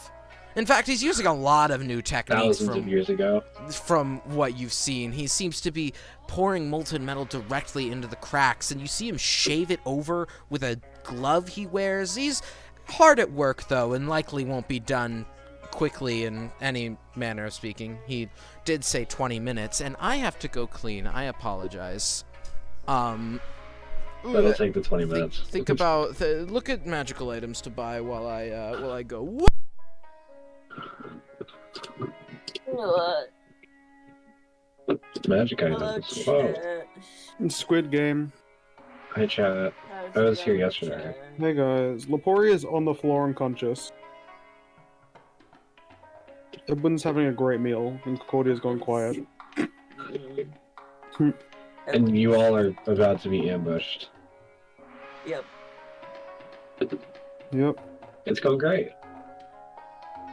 In fact, he's using a lot of new techniques thousands of years ago. from what you've seen. He seems to be pouring molten metal directly into the cracks, and you see him shave it over with a glove he wears. He's hard at work, though, and likely won't be done quickly in any manner of speaking. He did say 20 minutes, and I have to go clean. I apologize. That'll take the 20 minutes. Think about... look at magical items to buy while I go... Magic items. Oh, Squid Game. hi chat. I was here yesterday. Hey guys, Lepori is on the floor unconscious. Everyone's having a great meal, and Concordia's going quiet. And you all are about to be ambushed. Yep. Yep. It's going great.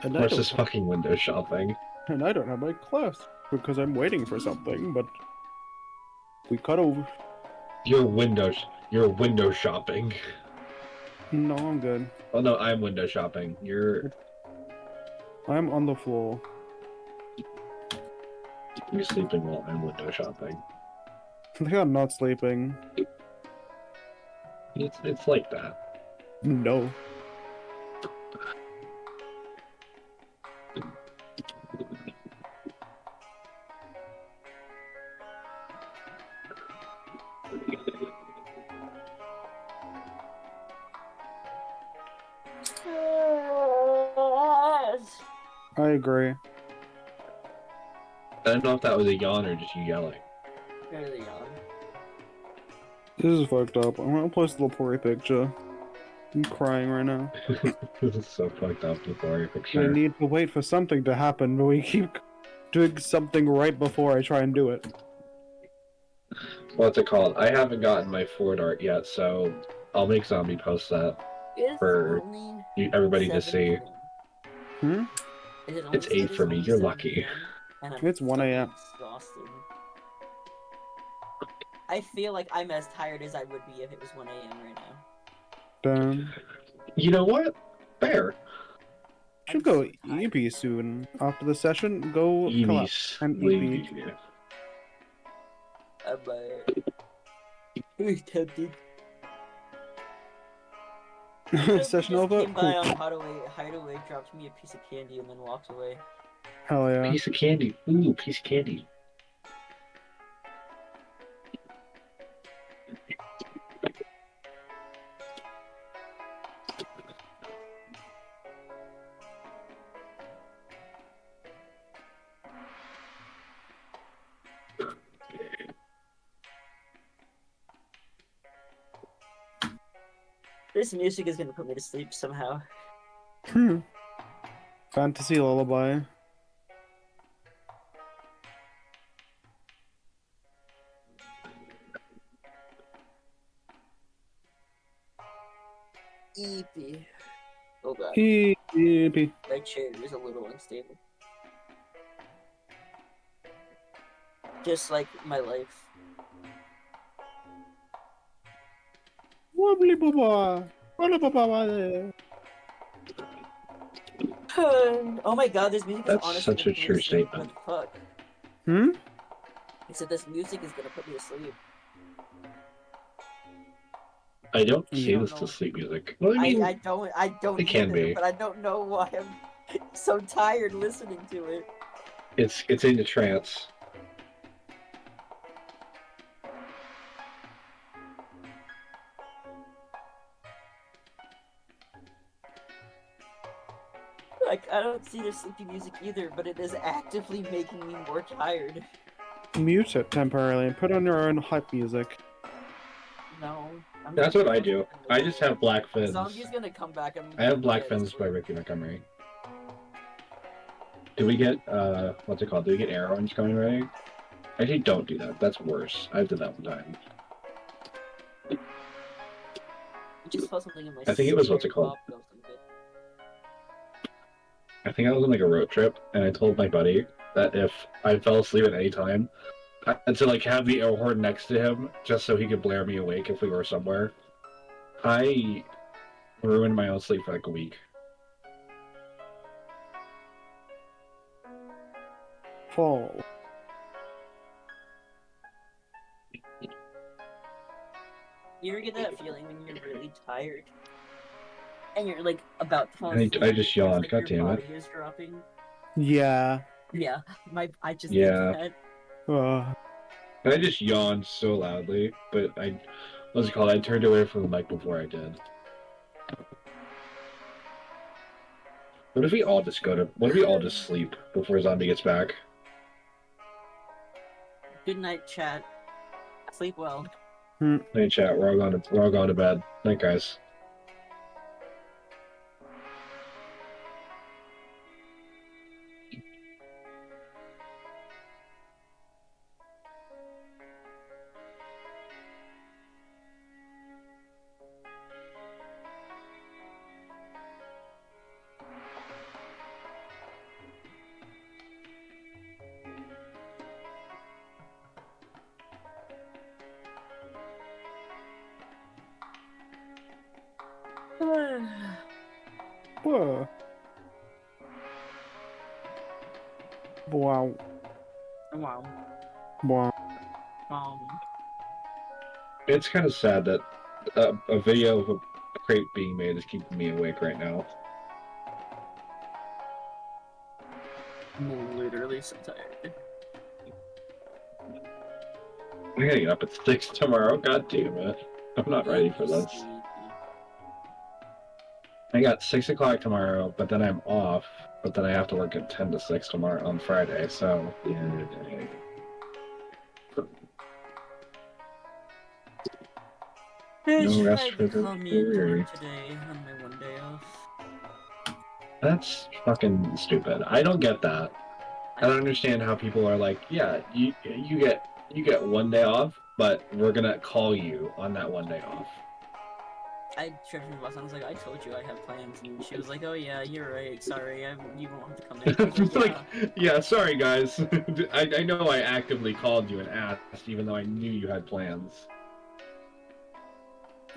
And Versus fucking window shopping. and I don't have my class because I'm waiting for something, but we cut over. You're window shopping. No, I'm good. Oh no, I'm window shopping. You're I'm on the floor. sleeping while I'm window shopping. I think I'm not sleeping. It's like that. No. I agree. I don't know if that was a yawn or just you yelling. Really young. This is fucked up. I'm gonna post the Lepori picture. I'm crying right now. This is so fucked up before your I picture. need to wait for something to happen, but we keep doing something right before I try and do it. What's it called? I haven't gotten my Ford art yet, so I'll make Zombie post that for everybody to see. Hmm? It's 8 for me, you're lucky. It's 1 a.m. Exhausted. I feel like I'm as tired as I would be if it was 1 a.m. right now. Damn. You know what? Fair. Should go EP soon. After the session, go collab. And EP. I'm tempted. Session Just over? came by Cool. on Hideaway, dropped me a piece of candy, and then walked away. Hell yeah. Piece of candy. Ooh, piece of candy. This music is gonna put me to sleep somehow. Fantasy lullaby. EP. Oh god, EP. my chair is a little unstable. Just like my life. Wobbly baba. Wobbly baba. Oh my god, this music is That's honestly such a gonna put me true to sleep. statement. What the fuck? Hmm? He said this music is gonna put me to sleep. I don't see Yeah. this to sleep music. Well, I mean, I don't it can either, be. but I don't know why I'm so tired listening to it. it's in a trance. Like, I don't see the sleepy music either, but it is actively making me more tired. Mute it temporarily and put on your own hype music. No. I'm That's not what I gonna do. listen to I it. just have Black Fins. Zombie's gonna come back. I have Black Fins by Ricky Montgomery. Do we get, what's it called? Do we get Arrow Orange coming ready? Actually, don't do that. That's worse. I did that one time. I just felt something in my I think it was what's it called? pop felt something. I think I was on like a road trip, and I told my buddy that if I fell asleep at any time, and to like have the air horn next to him, just so he could blare me awake if we were somewhere. I ruined my own sleep for like a week. fall. You ever get that feeling when you're really tired and you're like about to fall I asleep? just It feels yawned, like god your damn it. body is dropping. Yeah. Yeah, I just did Yeah. that. I just yawned so loudly, but what's it called? I turned away from the mic before I did. What if we all just sleep before Zombie gets back? Good night, chat. Sleep well. Hey chat, we're all going to bed. Night guys. Whoa. Wow. Wow. Wow. It's kind of sad that a video of a crate being made is keeping me awake right now. I'm literally so tired. I gotta get up at 6 tomorrow, god damn it. I'm not ready for this. I got 6 o'clock tomorrow, but then I'm off, but then I have to work at 10 to 6 tomorrow on Friday, so... Yeah. I No rest tried for to the call me into weary. work today on my one day off. That's fucking stupid. I don't get that. I don't understand how people are like, yeah, you get one day off, but we're gonna call you on that one day off. I tried from the bus. I was like, I told you I have plans, and she was like, "Oh yeah, you're right. Sorry, you won't have to come in." I was It's like, like, yeah. yeah, sorry guys. I know I actively called you and asked, even though I knew you had plans.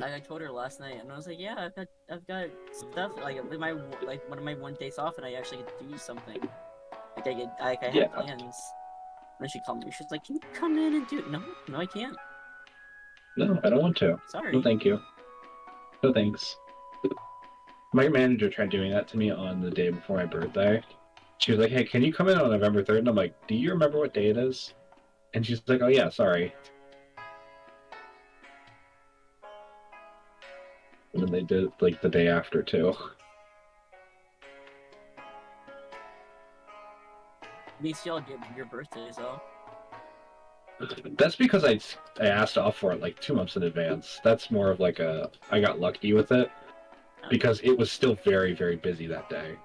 I told her last night, and I was like, "Yeah, I've got stuff like one of my one days off, and I actually get to do something. I have Yeah. plans." And then she called me. She's like, "Can you come in and do it?" No, I can't. No, I don't want to. Sorry. No, thank you. No, thanks. My manager tried doing that to me on the day before my birthday. She was like, hey, can you come in on November 3rd? And I'm like, do you remember what day it is? And she's like, oh yeah, sorry. And then they did it, like, the day after, too. At least y'all get your birthdays off. That's because I asked off for it, like, 2 months in advance. That's more of like I got lucky with it. Because it was still very, very busy that day.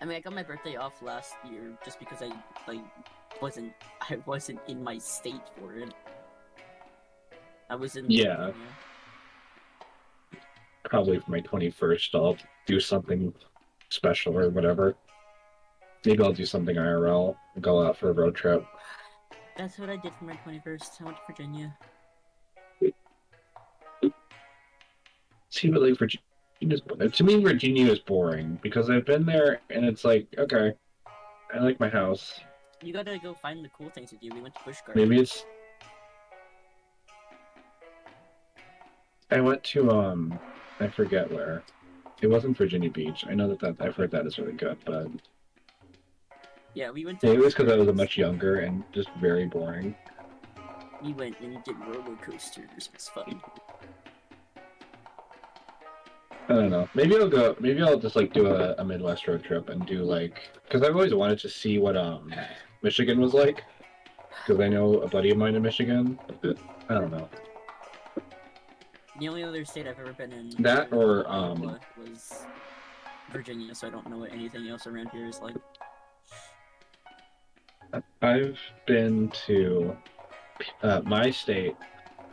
I mean, I got my birthday off last year just because I wasn't in my state for it. I was in Yeah. Virginia. Probably for my 21st, I'll do something special or whatever. Maybe I'll do something IRL, go out for a road trip. That's what I did for my 21st. I went to Virginia. See, but like to me, Virginia is boring because I've been there and it's like, okay, I like my house. You gotta go find the cool things to do. We went to Busch Gardens. Maybe it's. I went to I forget where. It wasn't Virginia Beach. I know that I've heard that is really good, but yeah, we went to. maybe it was because I was much younger and just very boring. We went and did roller coasters. It was fun. I don't know. Maybe I'll go. Maybe I'll just like do a Midwest road trip and do like because I've always wanted to see what Michigan was like because I know a buddy of mine in Michigan. I don't know. The only other state I've ever been in That or was Virginia, so I don't know what anything else around here is like. I've been to my state.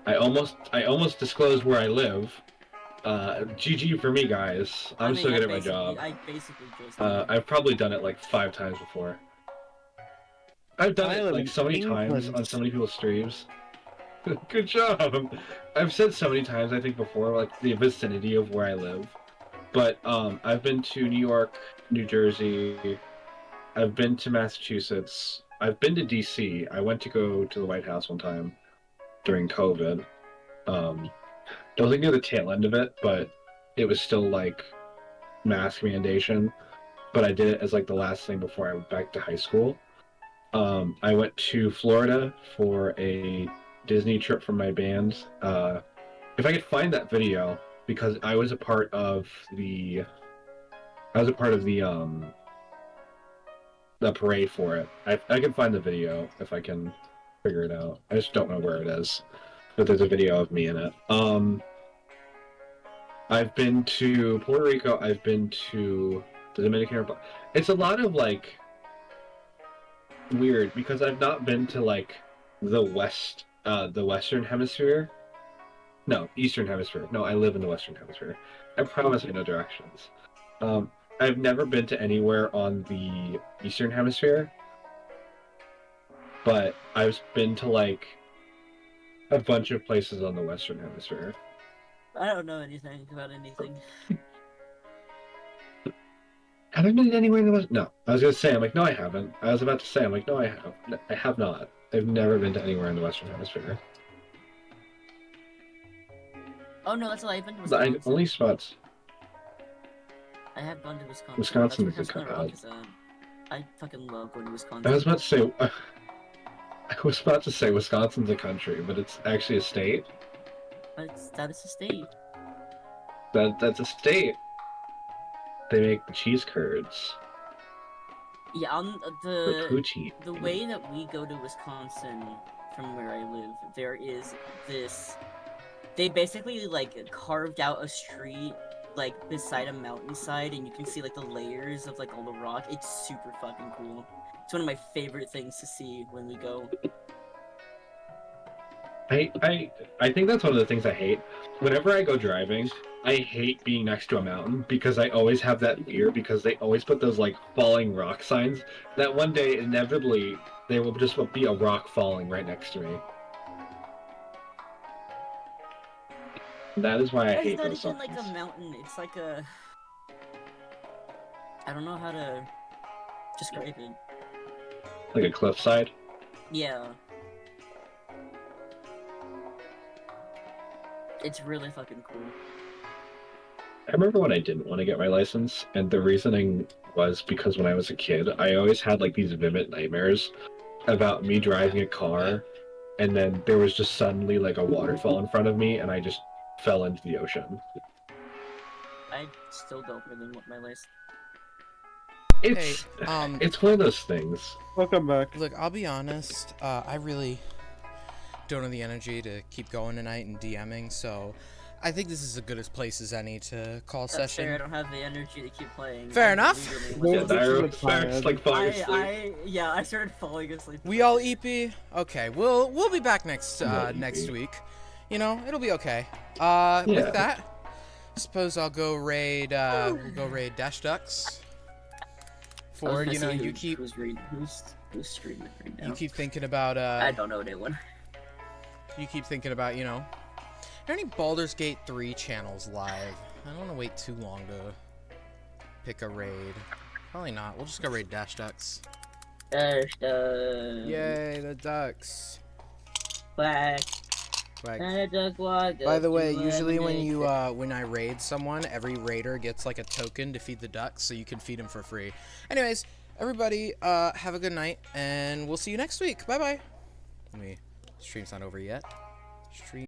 I almost disclosed where I live. GG for me, guys. I'm so good at my job. I basically just. I've probably done it like 5 times before. I've done it like so many times on so many people's streams. Good job. I've said so many times, I think before, like the vicinity of where I live. But I've been to New York, New Jersey. I've been to Massachusetts. I've been to DC. I went to go to the White House one time during COVID. It was like near the tail end of it, but it was still like mask mandation. But I did it as like the last thing before I went back to high school. I went to Florida for a Disney trip for my band. If I could find that video, because I was a part of the parade for it. I can find the video if I can figure it out. I just don't know where it is. But there's a video of me in it. I've been to Puerto Rico. I've been to the Dominican Republic. It's a lot of like weird because I've not been to like the Western Hemisphere. No, Eastern Hemisphere. No, I live in the Western Hemisphere. I promise I know directions. I've never been to anywhere on the Eastern Hemisphere, but I've been to like a bunch of places on the Western Hemisphere. I don't know anything about anything. Have I been anywhere in the West? No. I was gonna say, I'm like, no, I haven't. I was about to say, I'm like, no, I have. I have not. I've never been to anywhere in the Western Hemisphere. Oh no, that's a lie. I've been to The Wisconsin. only spots. I have gone to Wisconsin. Wisconsin's That's where a Castle Rock good is at. I fucking love going to Wisconsin. I was about to say. I was about to say Wisconsin's a country, but it's actually a state. But that is a state. That's a state. They make the cheese curds. Yeah, on The poutine. the way that we go to Wisconsin from where I live, there is this. They basically like carved out a street like beside a mountainside, and you can see like the layers of like all the rock. It's super fucking cool. It's one of my favorite things to see when we go. I think that's one of the things I hate. Whenever I go driving, I hate being next to a mountain because I always have that fear because they always put those like falling rock signs that one day inevitably there will just be a rock falling right next to me. That is why I hate those It's not signs. even like a mountain. It's like a. I don't know how to describe it. Like a cliffside. Yeah. It's really fucking cool. I remember when I didn't want to get my license, and the reasoning was because when I was a kid, I always had like these vivid nightmares about me driving a car, and then there was just suddenly like a waterfall in front of me, and I just fell into the ocean. I still don't really want my license. It's Hey, it's one of those things. Welcome back. Look, I'll be honest. I really don't have the energy to keep going tonight and DMing, so I think this is as good a place as any to call That's session. fair, I don't have the energy to keep playing. Fair I enough. literally Yeah, was- Dairo Starts like falling asleep. I started falling asleep. We all EP? Okay, we'll be back next all next EP. week. You know, it'll be okay. Yeah. With that, suppose I'll go raid we'll go raid Dash Ducks. I was Ford, gonna you know, say you keep who's streaming right now. you keep thinking about I don't know anyone. you keep thinking about, you know, are there any Baldur's Gate 3 channels live? I don't want to wait too long to pick a raid. Probably not. We'll just go raid Dash Ducks. Yay, Yay, the ducks. quack. Quack. Duck walk By the up way, to usually when lemonade. you when I raid someone, every raider gets like a token to feed the ducks, so you can feed them for free. Anyways, everybody, have a good night, and we'll see you next week. Bye bye. Stream's not over yet. Stream.